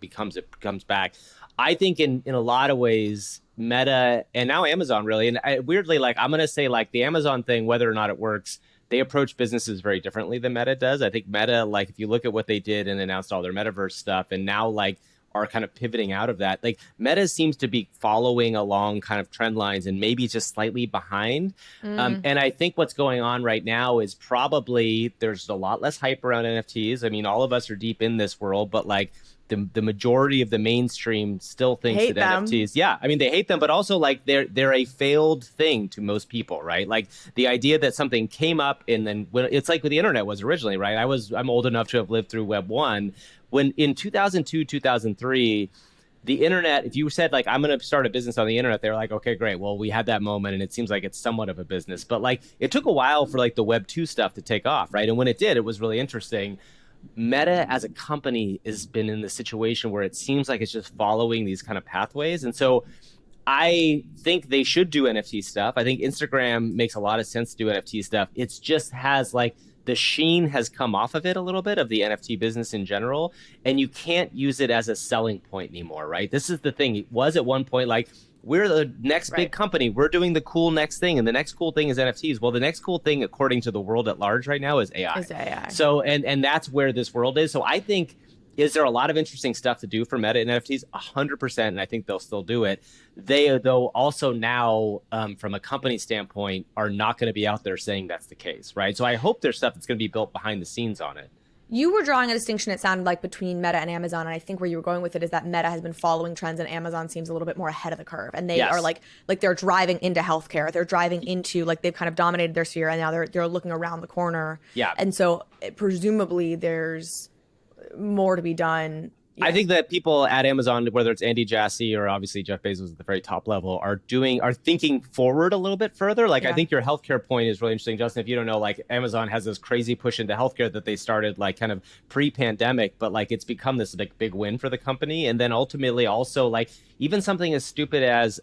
S3: comes back. I think in a lot of ways, Meta and now Amazon really, and weirdly, like I'm going to say like the Amazon thing, whether or not it works, they approach businesses very differently than Meta does. I think Meta, like if you look at what they did and announced all their metaverse stuff and now like are kind of pivoting out of that, like Meta seems to be following along kind of trend lines and maybe just slightly behind. And I think what's going on right now is probably there's a lot less hype around NFTs. I mean, all of us are deep in this world, but like the majority of the mainstream still thinks that NFTs, yeah, I mean, they hate them, but also like they're a failed thing to most people, right? Like the idea that something came up and then it's like what the internet was originally, right? I'm old enough to have lived through Web 1. When in 2002, 2003, the internet, if you said like, I'm going to start a business on the internet, they were like, okay, great. Well, we had that moment and it seems like it's somewhat of a business, but like it took a while for like the Web 2 stuff to take off, right? And when it did, it was really interesting. Meta as a company has been in the situation where it seems like it's just following these kind of pathways. And so I think they should do NFT stuff. I think Instagram makes a lot of sense to do NFT stuff. It's just has like the sheen has come off of it a little bit of the NFT business in general. And you can't use it as a selling point anymore, right? This is the thing. It was at one point like, we're the next big company. We're doing the cool next thing. And the next cool thing is NFTs. Well, the next cool thing, according to the world at large right now, is AI. So, and that's where this world is. So I think, is there a lot of interesting stuff to do for Meta and NFTs? 100%. And I think they'll still do it. They, though, also now, from a company standpoint, are not going to be out there saying that's the case, right? So I hope there's stuff that's going to be built behind the scenes on it.
S1: You were drawing a distinction, it sounded like, between Meta and Amazon, and I think where you were going with it is that Meta has been following trends and Amazon seems a little bit more ahead of the curve. And they are like they're driving into healthcare. They're driving into, like, they've kind of dominated their sphere, and now they're looking around the corner. Yeah. And so presumably there's more to be done.
S3: I think that people at Amazon, whether it's Andy Jassy or obviously Jeff Bezos at the very top level, are thinking forward a little bit further. Like, I think your healthcare point is really interesting, Justin. If you don't know, like Amazon has this crazy push into healthcare that they started like kind of pre-pandemic, but like it's become this big win for the company. And then ultimately also like even something as stupid as,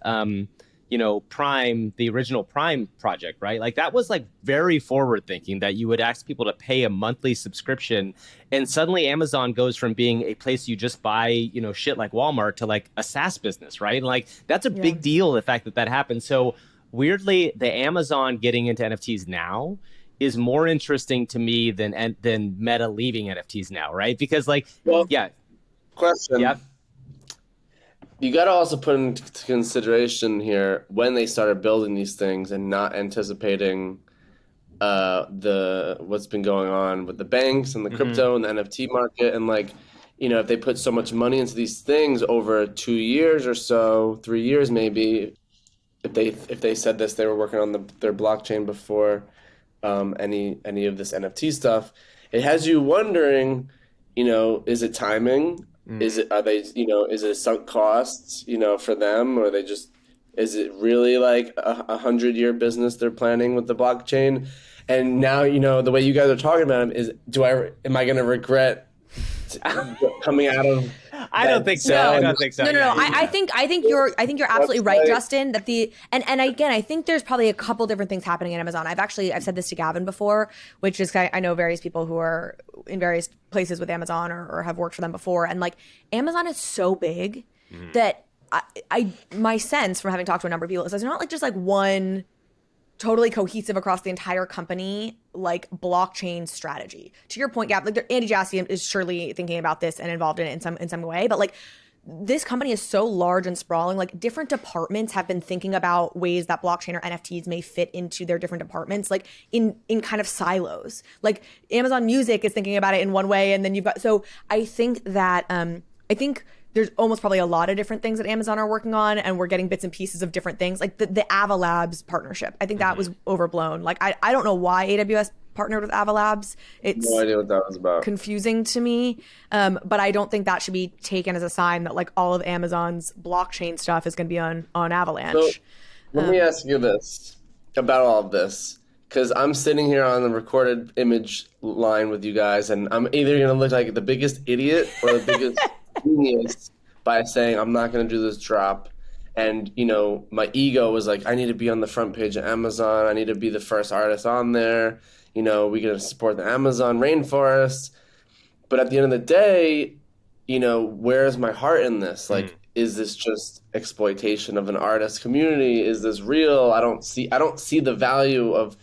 S3: Prime, the original Prime project, right? Like that was like very forward thinking that you would ask people to pay a monthly subscription, and suddenly Amazon goes from being a place you just buy, shit like Walmart to like a SaaS business, right? And like that's a big deal, the fact that happened. So weirdly, the Amazon getting into NFTs now is more interesting to me than Meta leaving NFTs now, right? Because like,
S2: question.
S3: Yeah.
S2: You got to also put into consideration here when they started building these things and not anticipating what's been going on with the banks and the crypto and the NFT market. And like, if they put so much money into these things over 2 years or so, 3 years maybe, if they said this, they were working on their blockchain before any of this NFT stuff, it has you wondering, is it timing? Are they, is it sunk costs, for them, or is it really like a 100-year business they're planning with the blockchain? And now, the way you guys are talking about them is, am I going to regret coming out of?
S3: I don't think so.
S1: No.
S3: I don't think so.
S1: No.
S3: Yeah.
S1: I think you're absolutely right, Justin. That and again, I think there's probably a couple different things happening at Amazon. I've said this to Gavin before, which is I know various people who are in various places with Amazon or have worked for them before, and like Amazon is so big that my sense from having talked to a number of people is there's not like just like one totally cohesive across the entire company, like blockchain strategy. To your point, Gab, like Andy Jassy is surely thinking about this and involved in it in some way, but like this company is so large and sprawling, like different departments have been thinking about ways that blockchain or NFTs may fit into their different departments, like in kind of silos. Like Amazon Music is thinking about it in one way, and then you've got, so I think that, there's almost probably a lot of different things that Amazon are working on, and we're getting bits and pieces of different things. Like the Avalabs partnership, I think that was overblown. Like I don't know why AWS partnered with Avalabs. It's
S2: no idea what that was about.
S1: Confusing to me, but I don't think that should be taken as a sign that like all of Amazon's blockchain stuff is going to be on Avalanche.
S2: So let me ask you this about all of this, because I'm sitting here on the recorded image line with you guys, and I'm either going to look like the biggest idiot or the biggest genius by saying I'm not going to do this drop. And, my ego was like, I need to be on the front page of Amazon. I need to be the first artist on there. We're going to support the Amazon rainforest. But at the end of the day, where's my heart in this? Like, is this just exploitation of an artist community? Is this real? I don't see the value of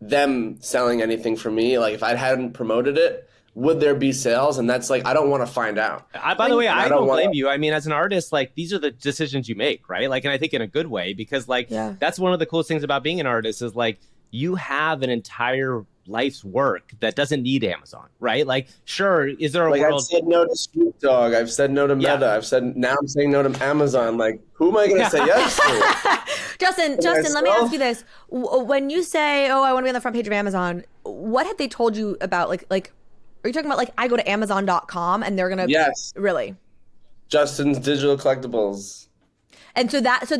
S2: them selling anything for me. Like, if I hadn't promoted it, would there be sales? And that's like, I don't want to find out.
S3: By the way, I don't blame you. I mean, as an artist, like these are the decisions you make, right? Like, and I think in a good way, because like, that's one of the coolest things about being an artist is like, you have an entire life's work that doesn't need Amazon, right? Like, sure, is there a world?
S2: I've said no to Snoop Dogg. I've said no to Meta. Now I'm saying no to Amazon. Like, who am I going to say yes to?
S1: Justin, let me ask you this. When you say, oh, I want to be on the front page of Amazon, what have they told you about like, are you talking about like I go to Amazon.com and they're gonna?
S2: Yes.
S1: Really?
S2: Justin's Digital Collectibles.
S1: And so that's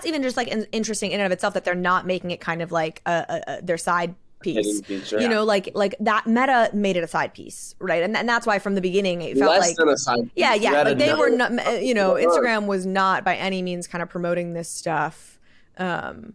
S1: even just like interesting in and of itself that they're not making it kind of like their side piece.
S2: Feature.
S1: Like that Meta made it a side piece, right? And that's why from the beginning it felt
S2: less
S1: like
S2: than a side piece.
S1: Yeah. Like they were not, Instagram was not by any means kind of promoting this stuff to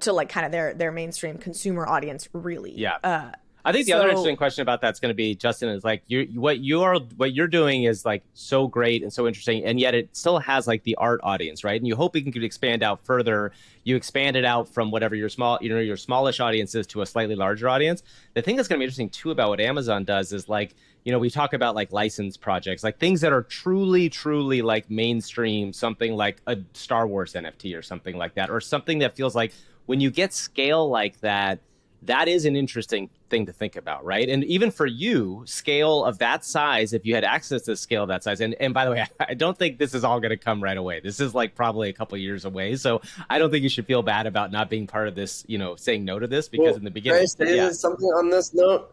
S1: like kind of their mainstream consumer audience, really.
S3: Yeah. I think the other interesting question about that's going to be, Justin, is like what you're doing is like so great and so interesting, and yet it still has like the art audience, right? And you hope it can expand out further. You expand it out from whatever your smallish audience is to a slightly larger audience. The thing that's going to be interesting too about what Amazon does is like, we talk about like licensed projects, like things that are truly, truly like mainstream, something like a Star Wars NFT or something like that, or something that feels like when you get scale like that, that is an interesting thing to think about, right? And even for you, scale of that size, if you had access to scale of that size, and by the way, I don't think this is all going to come right away. This is like probably a couple years away. So I don't think you should feel bad about not being part of this, saying no to this, because in the beginning.
S2: Can I say something on this note?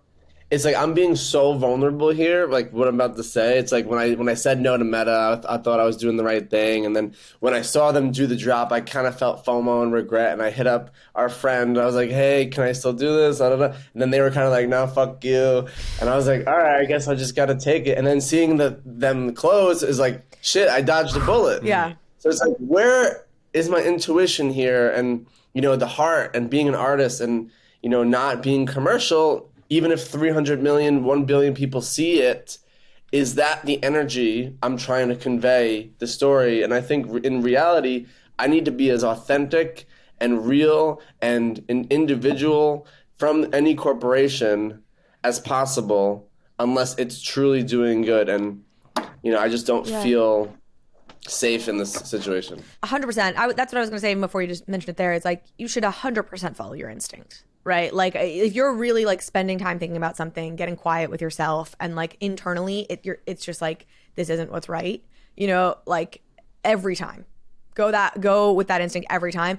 S2: It's like I'm being so vulnerable here, like what I'm about to say. It's like when I said no to Meta, I thought I was doing the right thing. And then when I saw them do the drop, I kind of felt FOMO and regret. And I hit up our friend. I was like, hey, can I still do this? I don't know. And then they were kind of like, no, fuck you. And I was like, all right, I guess I just got to take it. And then seeing them close is like, shit, I dodged a bullet.
S1: Yeah.
S2: So it's like, where is my intuition here? And, the heart and being an artist and, not being commercial. Even if 300 million, 1 billion people see it, is that the energy I'm trying to convey the story? And I think in reality, I need to be as authentic and real and an individual from any corporation as possible, unless it's truly doing good. And, I just don't feel safe in this situation.
S1: 100%. That's what I was going to say before you just mentioned it there. Is like, you should 100% follow your instinct. Right? Like if you're really like spending time thinking about something, getting quiet with yourself, and like internally it's just like, this isn't what's right, like every time Go with that instinct every time,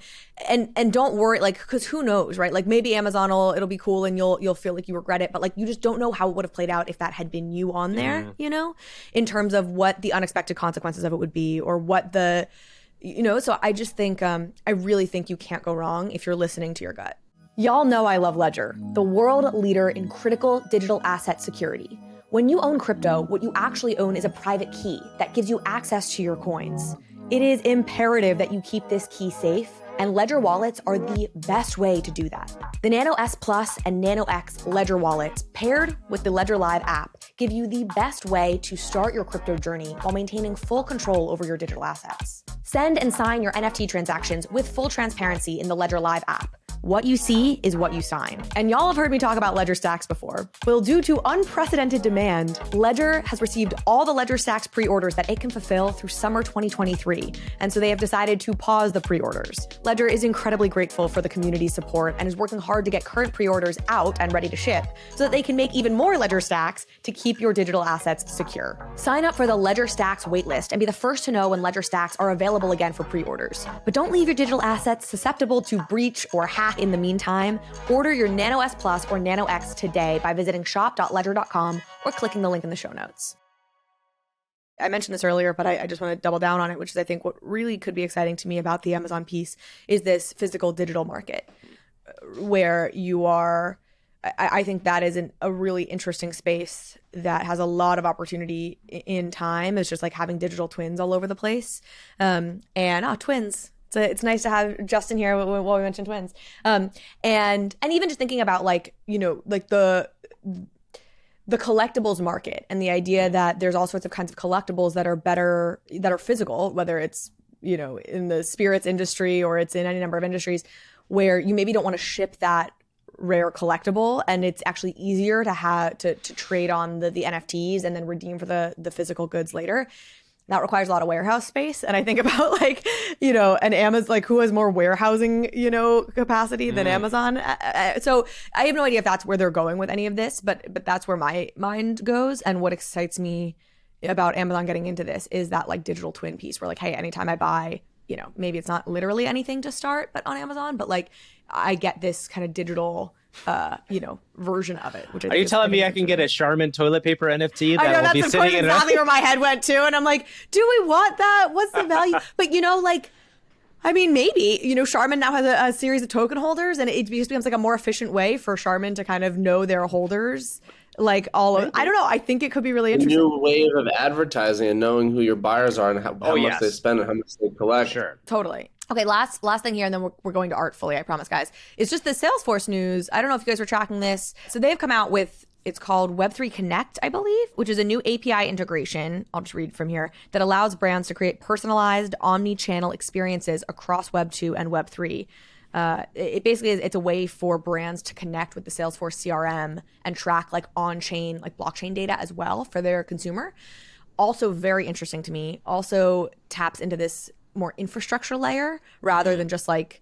S1: and don't worry, like, because who knows, right? Like maybe Amazon it'll be cool and you'll feel like you regret it, but like you just don't know how it would have played out if that had been you on there, in terms of what the unexpected consequences of it would be, or what the, So I just think I really think you can't go wrong if you're listening to your gut. Y'all know I love Ledger, the world leader in critical digital asset security. When you own crypto, what you actually own is a private key that gives you access to your coins. It is imperative that you keep this key safe, and Ledger wallets are the best way to do that. The Nano S Plus and Nano X Ledger wallets, paired with the Ledger Live app, give you the best way to start your crypto journey while maintaining full control over your digital assets. Send and sign your NFT transactions with full transparency in the Ledger Live app. What you see is what you sign. And y'all have heard me talk about Ledger Stacks before. Well, due to unprecedented demand, Ledger has received all the Ledger Stacks pre-orders that it can fulfill through summer 2023. And so they have decided to pause the pre-orders. Ledger is incredibly grateful for the community's support and is working hard to get current pre-orders out and ready to ship so that they can make even more Ledger Stacks to keep your digital assets secure. Sign up for the Ledger Stacks waitlist and be the first to know when Ledger Stacks are available again for pre-orders. But don't leave your digital assets susceptible to breach or hack in the meantime. Order your Nano S Plus or Nano X today by visiting shop.ledger.com or clicking the link in the show notes. I mentioned this earlier, but I just want to double down on it, which is I think what really could be exciting to me about the Amazon piece is this physical digital market where you are. I think that is a really interesting space that has a lot of opportunity in time. It's just like having digital twins all over the place. Twins. It's nice to have Justin here while we mentioned twins. And even just thinking about like the collectibles market and the idea that there's all sorts of kinds of collectibles that are better, that are physical, whether it's, in the spirits industry or it's in any number of industries where you maybe don't want to ship that rare collectible, and it's actually easier to have to trade on the NFTs and then redeem for the physical goods later. That requires a lot of warehouse space. And I think about an Amazon, like who has more warehousing, capacity than Amazon. So I have no idea if that's where they're going with any of this, but that's where my mind goes. And what excites me about Amazon getting into this is that like digital twin piece where like, hey, anytime I buy, maybe it's not literally anything to start, but on Amazon, but like I get this kind of digital version of it. Which
S3: are you telling me I can get a Charmin toilet paper NFT that
S1: I know,
S3: will be
S1: that's
S3: sitting in
S1: exactly where my head went to, and I'm like, do we want that? What's the value? But maybe Charmin now has a series of token holders, and it just becomes like a more efficient way for Charmin to kind of know their holders. Like I don't know. I think it could be really interesting.
S2: A new wave of advertising and knowing who your buyers are and how much they spend and how much they collect.
S3: Sure.
S1: Totally. Okay, last thing here, and then we're going to Artfully, I promise, guys. It's just the Salesforce news. I don't know if you guys were tracking this. So they've come out with, it's called Web3 Connect, I believe, which is a new API integration, I'll just read from here, that allows brands to create personalized omni-channel experiences across Web 2 and Web 3. It basically is, it's a way for brands to connect with the Salesforce CRM and track like on-chain, like blockchain data as well for their consumer. Also very interesting to me. Also taps into this more infrastructure layer rather than just like,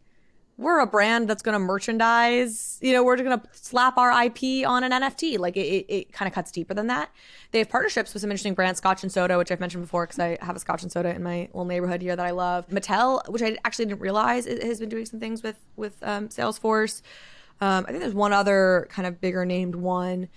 S1: we're a brand that's going to merchandise, we're just going to slap our IP on an NFT. Like it kind of cuts deeper than that. They have partnerships with some interesting brands, Scotch and Soda, which I've mentioned before because I have a Scotch and Soda in my little neighborhood here that I love. Mattel, which I actually didn't realize has been doing some things with Salesforce. I think there's one other kind of bigger named one.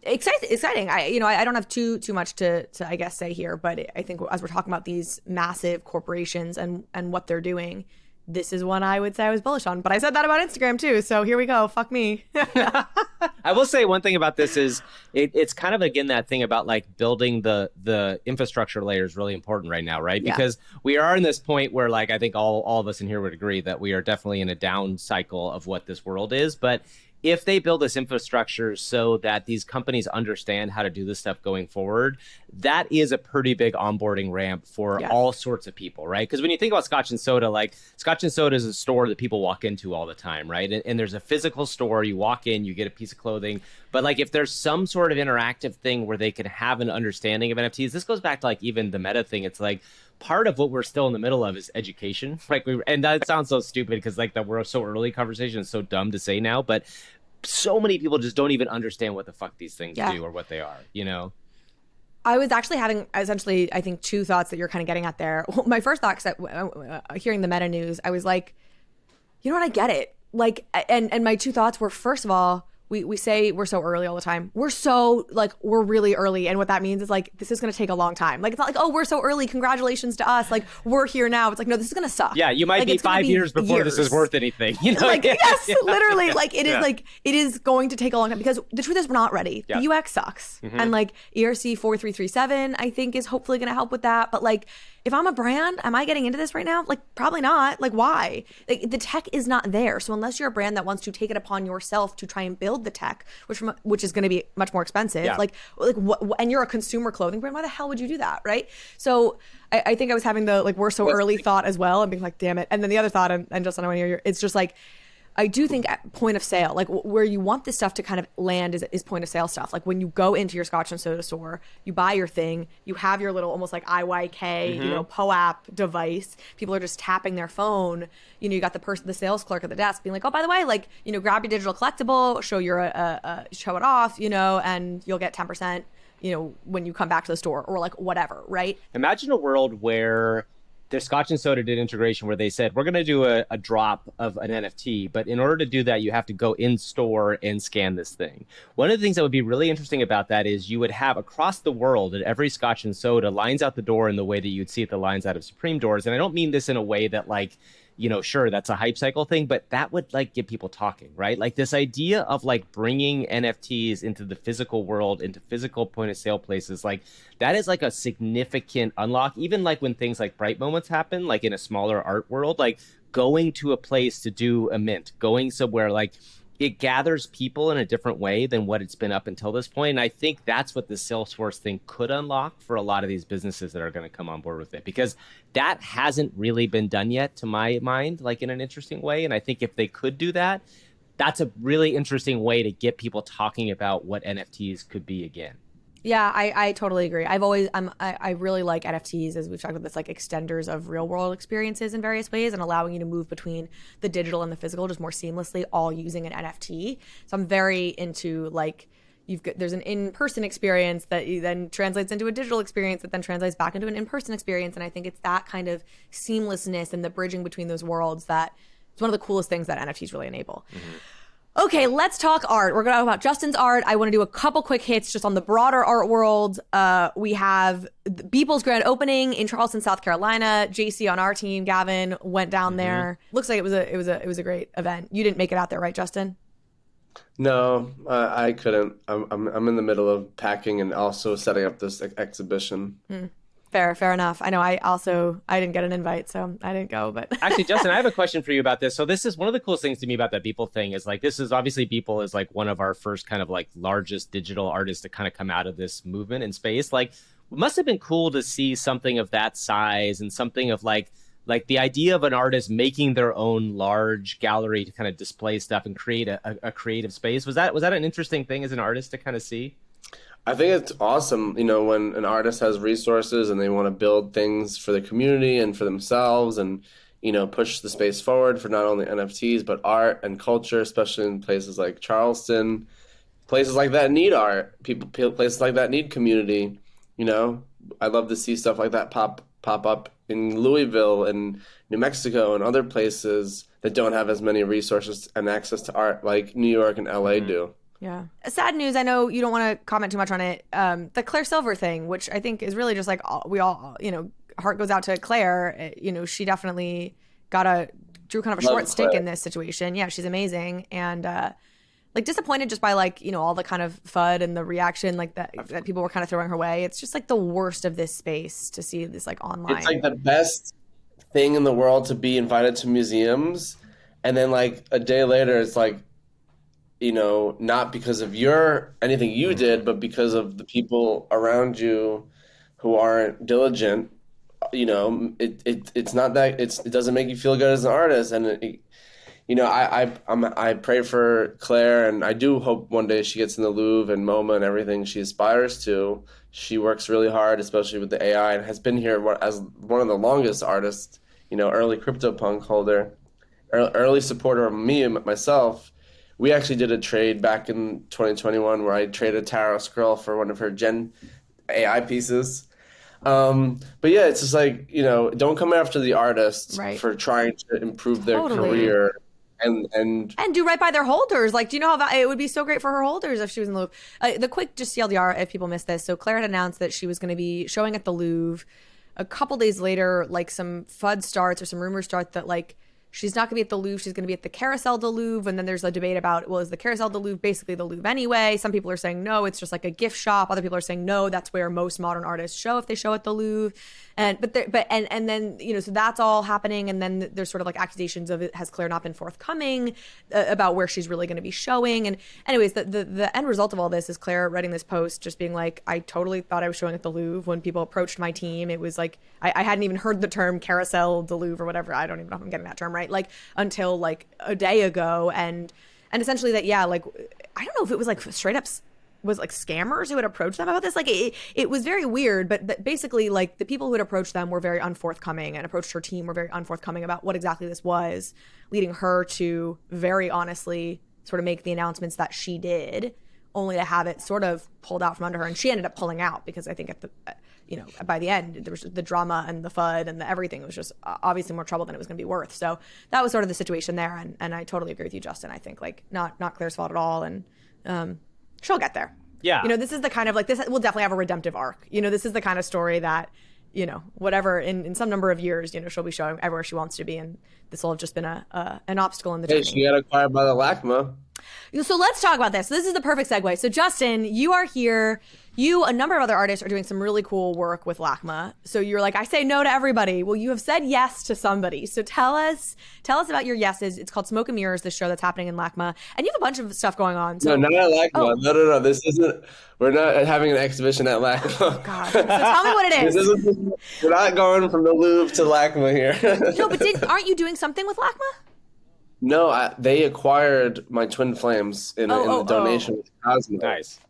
S1: Exciting. I don't have too much to I guess say here, but I think as we're talking about these massive corporations and what they're doing, this is one I would say I was bullish on. But I said that about Instagram too, so here we go. Fuck me.
S3: I will say one thing about this is it's kind of, again, that thing about like building the infrastructure layer is really important right now, right? Because we are in this point where like I think all of us in here would agree that we are definitely in a down cycle of what this world is. But if they build this infrastructure so that these companies understand how to do this stuff going forward, that is a pretty big onboarding ramp for all sorts of people, right? Because when you think about Scotch and Soda, like Scotch and Soda is a store that people walk into all the time, right? And there's a physical store, you walk in, you get a piece of clothing. But like if there's some sort of interactive thing where they can have an understanding of NFTs, this goes back to like even the meta thing. It's like, part of what we're still in the middle of is education. And that sounds so stupid because like that we're so early conversation is so dumb to say now, but so many people just don't even understand what the fuck these things do or what they are,
S1: I was actually having essentially, I think, two thoughts that you're kind of getting at there. My first thought, hearing the meta news, I was like, you know what, I get it. Like, and my two thoughts were, first of all, we say we're so early all the time. We're really early. And what that means is like, this is going to take a long time. Like, it's not like, oh, we're so early. Congratulations to us. Like, we're here now. It's like, no, this is going to suck.
S3: Yeah, you might
S1: like,
S3: be 5 years before this is worth anything. You know?
S1: Like, yes, literally. Like, it is like, it is going to take a long time because the truth is we're not ready.
S3: Yeah.
S1: The UX sucks. And like ERC 4337, I think is hopefully going to help with that. But like, if I'm a brand, am I getting into this right now? Like, probably not. Like, why? Like, the tech is not there. So unless you're a brand that wants to take it upon yourself to try and build the tech, which is going to be much more expensive, like what, and you're a consumer clothing brand, why the hell would you do that, right? So I think I was having the like we're so early thought as well, and being like, damn it. And then the other thought, and Justin, I want to hear your, it's just like, I do think at point of sale, like where you want this stuff to kind of land is point of sale stuff. Like when you go into your Scotch and Soda store, you buy your thing, you have your little almost like IYK, you know, POAP device. People are just tapping their phone. You know, you got the sales clerk at the desk being like, oh, by the way, like, you know, grab your digital collectible, show show it off, you know, and you'll get 10%, you know, when you come back to the store or like whatever, right?
S3: Imagine a world where the Scotch and Soda did integration where they said, we're going to do a drop of an NFT, but in order to do that, you have to go in store and scan this thing. One of the things that would be really interesting about that is you would have across the world at every Scotch and Soda lines out the door in the way that you'd see at the lines out of Supreme doors. And I don't mean this in a way that like, you know, sure, that's a hype cycle thing, but that would like get people talking, right? Like this idea of like bringing NFTs into the physical world, into physical point of sale places, like that is like a significant unlock. Even like when things like Bright Moments happen, like in a smaller art world, like going to a place to do a mint, going somewhere like it gathers people in a different way than what it's been up until this point. And I think that's what the Salesforce thing could unlock for a lot of these businesses that are going to come on board with it, because that hasn't really been done yet to my mind, like in an interesting way. And I think if they could do that, that's a really interesting way to get people talking about what NFTs could be again.
S1: Yeah, I totally agree. I really like NFTs, as we've talked about this, like extenders of real world experiences in various ways and allowing you to move between the digital and the physical just more seamlessly, all using an NFT. So I'm very into like, there's an in-person experience that then translates into a digital experience that then translates back into an in-person experience. And I think it's that kind of seamlessness and the bridging between those worlds that it's one of the coolest things that NFTs really enable. Okay, let's talk art. We're going to talk about Justin's art. I want to do a couple quick hits just on the broader art world. We have Beeple's grand opening in Charleston, South Carolina. JC on our team, Gavin, went down there. Looks like it was a great event. You didn't make it out there, right, Justin?
S2: No, I couldn't. I'm in the middle of packing and also setting up this exhibition.
S1: Fair enough. I know I didn't get an invite, so I didn't go, but
S3: actually, Justin, I have a question for you about this. So this is one of the coolest things to me about that Beeple thing is like, this is obviously Beeple is like one of our first kind of like largest digital artists to kind of come out of this movement in space. Like it must have been cool to see something of that size and something of like the idea of an artist making their own large gallery to kind of display stuff and create a creative space. Was that an interesting thing as an artist to kind of see?
S2: I think it's awesome, you know, when an artist has resources and they want to build things for the community and for themselves and, you know, push the space forward for not only NFTs, but art and culture, especially in places like Charleston. Places like that need art. Places like that need community, you know. I love to see stuff like that pop up in Louisville and New Mexico and other places that don't have as many resources and access to art like New York and LA do.
S1: Yeah. Sad news. I know you don't want to comment too much on it. The Claire Silver thing, which I think is really just like we all, you know, heart goes out to Claire. You know, she definitely drew kind of a short stick in this situation. Yeah, she's amazing. And like disappointed just by like, you know, all the kind of FUD and the reaction like that people were kind of throwing her way. It's just like the worst of this space to see this like online.
S2: It's like the best thing in the world to be invited to museums. And then like a day later, it's like, you know, not because of anything you did, but because of the people around you who aren't diligent. You know, it's not that it doesn't make you feel good as an artist. And you know, I pray for Claire, and I do hope one day she gets in the Louvre and MoMA and everything she aspires to. She works really hard, especially with the AI, and has been here as one of the longest artists. You know, early CryptoPunk holder, early supporter of me and myself. We actually did a trade back in 2021 where I traded Tara Scroll for one of her Gen AI pieces. But yeah, it's just like, don't come after the artists
S1: Right.
S2: for trying to improve their
S1: Totally.
S2: career and
S1: do right by their holders. Like, do you know how it would be so great for her holders if she was in the Louvre? The quick just TLDR, if people missed this. So Claire had announced that she was going to be showing at the Louvre. A couple days later, like some FUD starts or some rumors start that like she's not going to be at the Louvre. She's going to be at the Carousel de Louvre. And then there's a debate about, well, is the Carousel de Louvre basically the Louvre anyway? Some people are saying, no, it's just like a gift shop. Other people are saying, no, that's where most modern artists show if they show at the Louvre. And then, so that's all happening. And then there's sort of like accusations of it. Has Claire not been forthcoming about where she's really going to be showing? And anyways, the end result of all this is Claire writing this post just being like, I totally thought I was showing at the Louvre. When people approached my team, it was like, I hadn't even heard the term Carousel de Louvre or whatever. I don't even know if I'm getting that term right. Like until like a day ago. And essentially that, yeah, like, I don't know if it was like straight up was like scammers who had approached them about this. Like it was very weird, but basically like the people who had approached them were very unforthcoming and approached her team were very unforthcoming about what exactly this was, leading her to very honestly sort of make the announcements that she did, only to have it sort of pulled out from under her. And she ended up pulling out because I think at the, by the end, there was the drama and the FUD and the everything was just obviously more trouble than it was going to be worth. So that was sort of the situation there. And I totally agree with you, Justin. I think like not Claire's fault at all. And she'll get there.
S3: Yeah.
S1: This is the kind of like, this will definitely have a redemptive arc. This is the kind of story that, whatever in some number of years, she'll be showing everywhere she wants to be. And this will have just been an obstacle in the journey.
S2: Hey, she got acquired by the LACMA.
S1: So let's talk about this. This is the perfect segue. So Justin, you are here. You, a number of other artists are doing some really cool work with LACMA. So you're like, I say no to everybody. Well, you have said yes to somebody. So tell us about your yeses. It's called Smoke and Mirrors, this show that's happening in LACMA. And you have a bunch of stuff going on. So,
S2: no, not at LACMA. Oh. No. This isn't, we're not having an exhibition at LACMA.
S1: Oh, God. So tell me what it is.
S2: We're not going from the Louvre to LACMA here.
S1: No, but aren't you doing something with LACMA?
S2: No, they acquired my twin flames in the donation with Cosmo.
S3: Nice.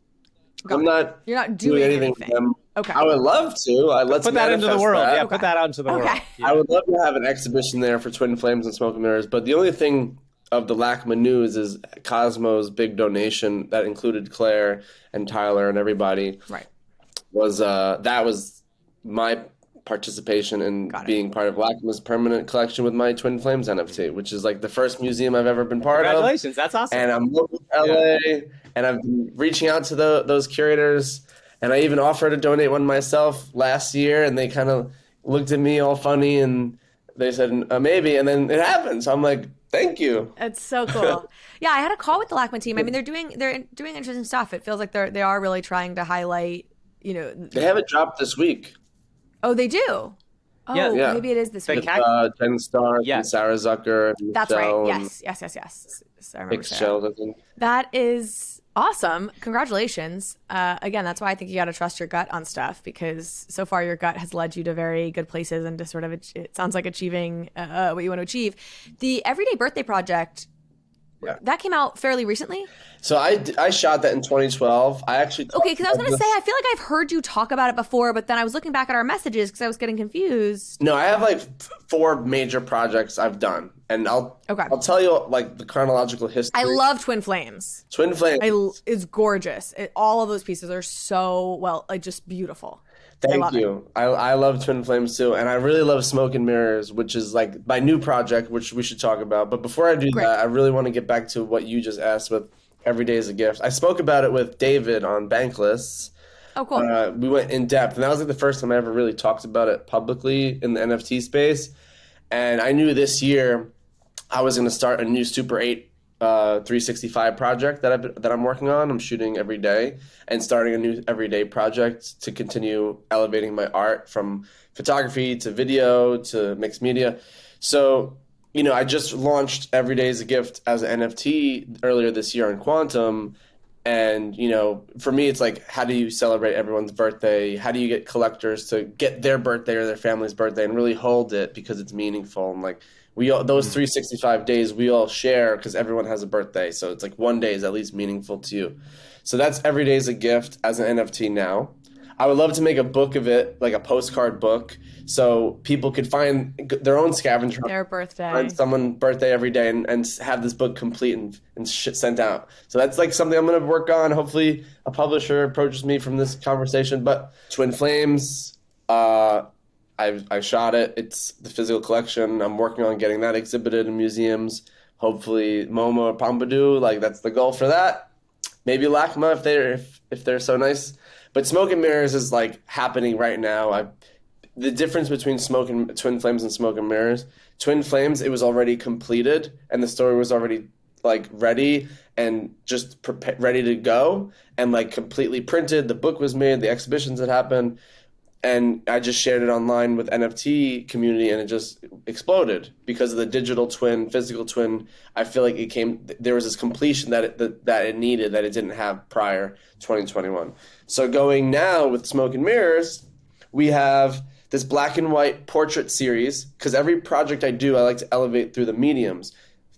S2: You're not doing anything for them.
S1: Okay.
S2: I would love to. Let's
S3: put that into the world.
S2: That.
S3: Yeah, put that out into the world. Yeah.
S2: I would love to have an exhibition there for Twin Flames and Smoke and Mirrors. But the only thing of the LACMA news is Cosmo's big donation that included Claire and Tyler and everybody.
S1: Right.
S2: That was my participation in being part of LACMA's permanent collection with my Twin Flames NFT, which is like the first museum I've ever been part of.
S3: Congratulations, that's awesome.
S2: And I'm looking at LA, and I've been reaching out to those curators, and I even offered to donate one myself last year, and they kind of looked at me all funny, and they said maybe, and then it happened. So I'm like, thank you.
S1: It's so cool. Yeah, I had a call with the LACMA team. I mean, they're doing interesting stuff. It feels like they are really trying to highlight,
S2: They have it dropped this week.
S1: Oh, they do? Oh,
S2: yeah.
S1: Maybe it is this week.
S2: Jen Stark and Sarah Zucker. And
S1: that's
S2: Michelle
S1: right. Yes. I remember
S2: Sarah. I think.
S1: That is awesome. Congratulations. Again, that's why I think you got to trust your gut on stuff, because so far your gut has led you to very good places and to sort of, it sounds like achieving what you want to achieve. The Everyday Birthday Project, that came out fairly recently?
S2: So I shot that in 2012. I actually
S1: okay, because I was going to say, I feel like I've heard you talk about it before, but then I was looking back at our messages because I was getting confused.
S2: No, I have like 4 major projects I've done, and I'll tell you like the chronological history.
S1: I love Twin Flames.
S2: Twin Flames
S1: is gorgeous. All of those pieces are so just beautiful.
S2: Thank you. I love Twin Flames too, and I really love Smoke and Mirrors, which is like my new project, which we should talk about. But before I do that, I really want to get back to what you just asked with Every Day is a Gift. I spoke about it with David on Bankless.
S1: Oh, cool.
S2: We went in depth, and that was like the first time I ever really talked about it publicly in the NFT space. And I knew this year I was going to start a new Super 8 365 project that I'm working on. I'm shooting every day and starting a new everyday project to continue elevating my art from photography to video to mixed media. So, I just launched Every Day is a Gift as an NFT earlier this year on Quantum. And, for me, it's like, how do you celebrate everyone's birthday? How do you get collectors to get their birthday or their family's birthday and really hold it because it's meaningful? And like, those 365 days we all share because everyone has a birthday. So it's like one day is at least meaningful to you. So that's Every Day is a Gift as an NFT now. I would love to make a book of it, like a postcard book, so people could find their own scavenger
S1: Their birthday.
S2: on someone's birthday every day and have this book complete and sent out. So that's like something I'm going to work on. Hopefully a publisher approaches me from this conversation. But Twin Flames, I shot it. It's the physical collection. I'm working on getting that exhibited in museums. Hopefully MoMA or Pompidou, like that's the goal for that. Maybe LACMA if they're so nice. But Smoke and Mirrors is like happening right now. The difference between Twin Flames and Smoke and Mirrors, Twin Flames, it was already completed and the story was already like ready and just ready to go and like completely printed. The book was made, the exhibitions had happened, and I just shared it online with NFT community and it just exploded because of the digital twin, physical twin. I feel like there was this completion that it needed that it didn't have prior 2021. So going now with Smoke and Mirrors, we have this black and white portrait series, because every project I do, I like to elevate through the mediums.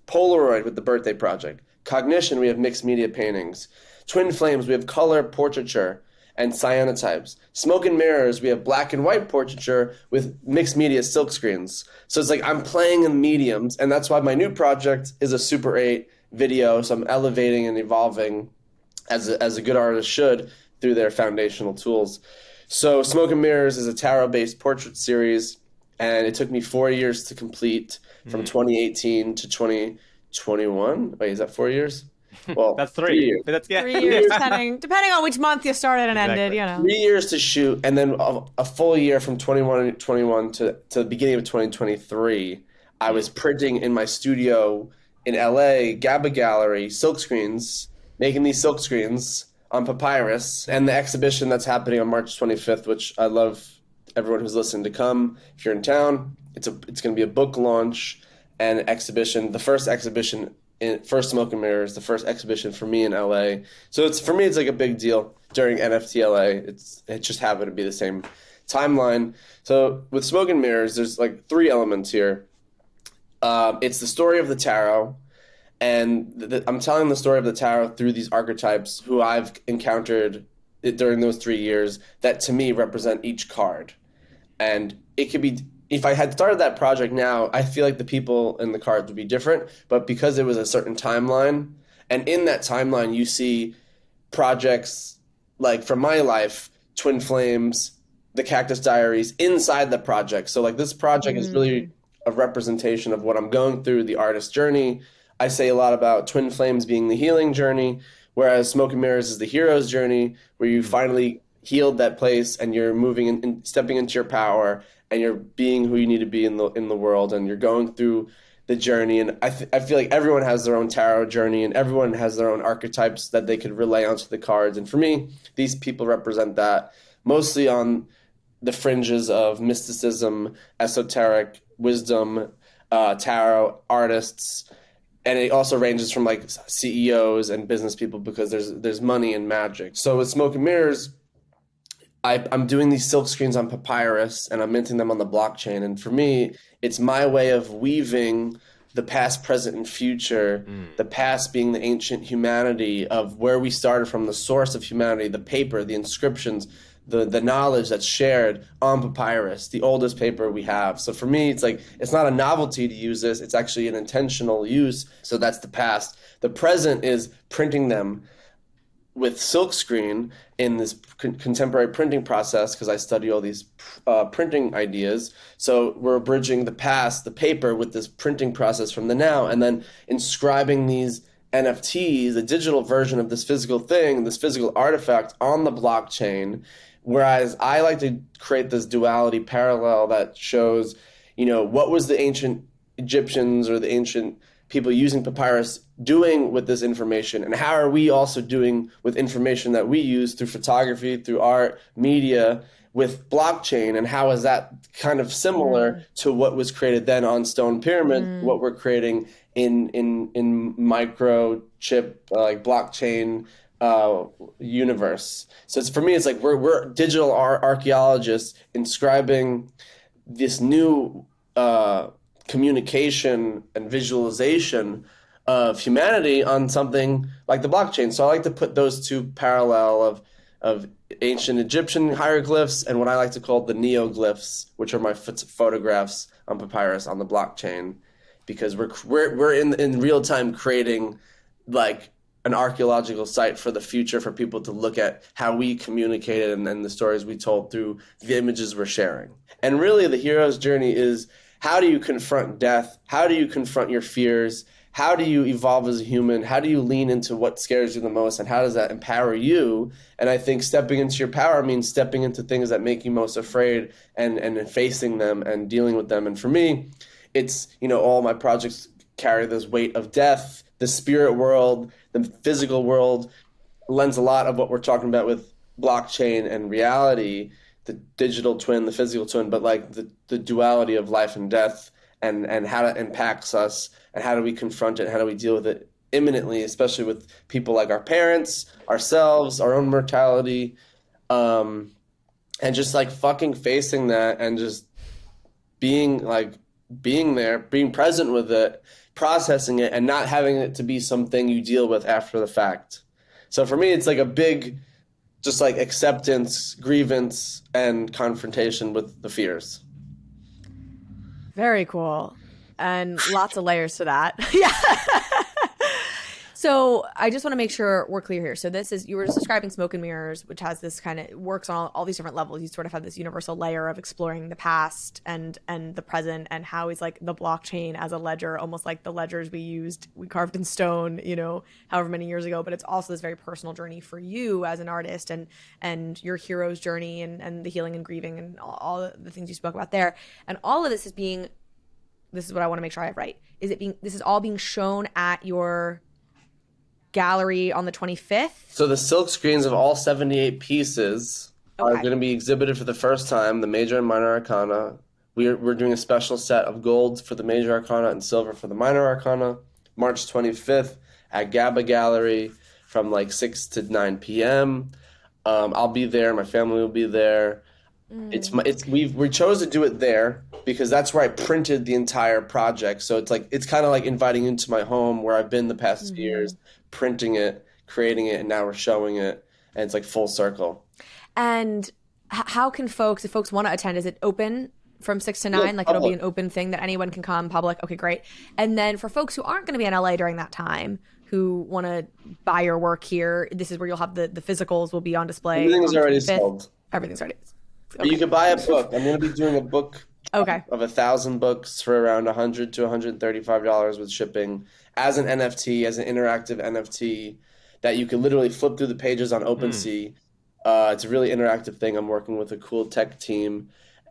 S2: Polaroid with the birthday project. Cognition, we have mixed media paintings. Twin Flames, we have color portraiture and cyanotypes. Smoke and Mirrors, we have black and white portraiture with mixed media silk screens. So it's like I'm playing in mediums, and that's why my new project is a Super 8 video, so I'm elevating and evolving as a good artist should through their foundational tools. So Smoke and Mirrors is a tarot-based portrait series, and it took me 4 years to complete, from 2018 to 2021. Wait, is that 4 years? Well,
S3: that's 3 years. But that's
S1: 3 years, depending on which month you started and ended,
S2: 3 years to shoot, and then a full year from 2021 to the beginning of 2023. I was printing in my studio in LA, GABA Gallery, silk screens, making these silk screens on papyrus, and the exhibition that's happening on March 25th, which I love everyone who's listening to come. If you're in town, it's going to be a book launch and exhibition, the first exhibition first Smoke and Mirrors, the first exhibition for me in LA. So for me, it's like a big deal during NFT LA. It just happened to be the same timeline. So with Smoke and Mirrors, there's like 3 elements here. It's the story of the tarot, and I'm telling the story of the tarot through these archetypes who I've encountered during those 3 years that to me represent each card. And it could be, if I had started that project now, I feel like the people in the cards would be different, but because it was a certain timeline, and in that timeline you see projects like from my life, Twin Flames, the Cactus Diaries inside the project. So like this project is really a representation of what I'm going through, the artist journey. I say a lot about Twin Flames being the healing journey, whereas Smoke and Mirrors is the hero's journey, where you finally healed that place and you're moving and stepping into your power and you're being who you need to be in the world, and you're going through the journey. And I feel like everyone has their own tarot journey and everyone has their own archetypes that they could relay onto the cards. And for me, these people represent that, mostly on the fringes of mysticism, esoteric, wisdom, tarot, artists. And it also ranges from like CEOs and business people, because there's money in magic. So with Smoke and Mirrors, I'm doing these silk screens on papyrus and I'm minting them on the blockchain. And for me, it's my way of weaving the past, present, and future, the past being the ancient humanity of where we started from, the source of humanity, the paper, the inscriptions, the knowledge that's shared on papyrus, the oldest paper we have. So for me, it's like, it's not a novelty to use this, it's actually an intentional use. So that's the past. The present is printing them with silkscreen in this contemporary printing process, because I study all these printing ideas. So we're bridging the past, the paper, with this printing process from the now, and then inscribing these NFTs, the digital version of this physical thing, this physical artifact on the blockchain. Whereas I like to create this duality parallel that shows, what was the ancient Egyptians or the ancient people using papyrus doing with this information, and how are we also doing with information that we use through photography, through art, media, with blockchain, and how is that kind of similar to what was created then on stone pyramids, what we're creating in microchip like blockchain universe. So for me, it's like we're digital archaeologists inscribing this new communication and visualization of humanity on something like the blockchain. So I like to put those two parallel of ancient Egyptian hieroglyphs and what I like to call the neoglyphs, which are my photographs on papyrus on the blockchain, because we're in real time creating like an archaeological site for the future for people to look at how we communicated and the stories we told through the images we're sharing. And really the hero's journey is, how do you confront death? How do you confront your fears? How do you evolve as a human? How do you lean into what scares you the most? And how does that empower you? And I think stepping into your power means stepping into things that make you most afraid and facing them and dealing with them. And for me, it's, all my projects carry this weight of death, the spirit world, the physical world lends a lot of what we're talking about with blockchain and reality, the digital twin, the physical twin, but like the duality of life and death and how it impacts us and how do we confront it, how do we deal with it imminently, especially with people like our parents, ourselves, our own mortality, and just like fucking facing that and just being there, being present with it, processing it, and not having it to be something you deal with after the fact. So for me, it's like a big, just like acceptance, grievance, and confrontation with the fears.
S1: Very cool. And lots of layers to that. Yeah. So I just want to make sure we're clear here. So you were just describing Smoke and Mirrors, which has this kind of, works on all these different levels. You sort of have this universal layer of exploring the past and the present, and how is like the blockchain as a ledger, almost like the ledgers we carved in stone, however many years ago. But it's also this very personal journey for you as an artist and your hero's journey and the healing and grieving and all the things you spoke about there. And all of this this is what I want to make sure I have right. This is all being shown at your gallery on the 25th?
S2: So the silk screens of all 78 pieces are going to be exhibited for the first time, the major and minor arcana. We're doing a special set of golds for the major arcana and silver for the minor arcana, March 25th at GABA Gallery from like 6 to 9 p.m. I'll be there. My family will be there. We chose to do it there because that's where I printed the entire project. So it's kind of like inviting into my home where I've been the past few years, printing it, creating it, and now we're showing it, and it's like full circle.
S1: And how can if folks want to attend, is it open from 6 to 9? Like it'll be an open thing that anyone can come, public? Okay, great. And then for folks who aren't going to be in LA during that time, who want to buy your work here, this is where you'll have the physicals will be on display.
S2: Everything's already sold.
S1: Everything's already.
S2: Okay. You could buy a book. I'm going to be doing a book of 1,000 books for around $100 to $135 with shipping as an NFT, as an interactive NFT that you can literally flip through the pages on OpenSea. It's a really interactive thing. I'm working with a cool tech team.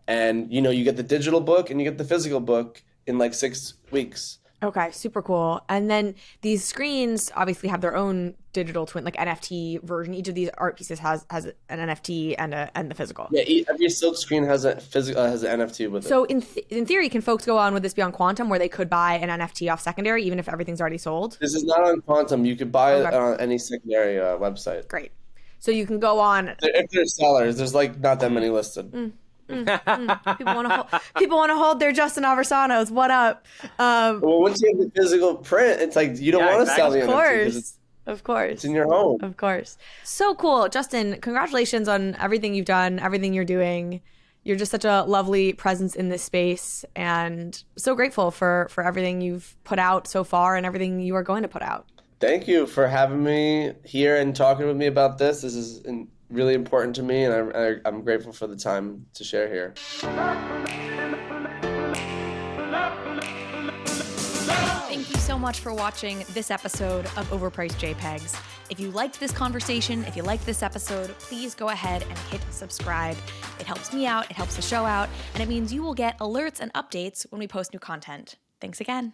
S2: And, you get the digital book and you get the physical book in like 6 weeks.
S1: Okay, super cool. And then these screens obviously have their own digital twin, like NFT version. Each of these art pieces has an NFT and the physical.
S2: Yeah, every silk screen has an NFT with it.
S1: So in theory, can folks go on with this be on Quantum where they could buy an NFT off secondary even if everything's already sold?
S2: This is not on Quantum. You could buy it on any secondary website.
S1: Great. So you can go on.
S2: If there's sellers, there's like not that many listed.
S1: People want to hold their Justin Aversanos. What up?
S2: Well, once you have the physical print, it's like you don't want to sell the NFT.
S1: Of course.
S2: It's in your home.
S1: Of course. So cool. Justin, congratulations on everything you've done, everything you're doing. You're just such a lovely presence in this space, and so grateful for everything you've put out so far and everything you are going to put out.
S2: Thank you for having me here and talking with me about this. This is really important to me, and I'm grateful for the time to share here.
S1: Thank you so much for watching this episode of Overpriced JPEGs. If you liked this conversation, if you liked this episode, please go ahead and hit subscribe. It helps me out, it helps the show out, and it means you will get alerts and updates when we post new content. Thanks again.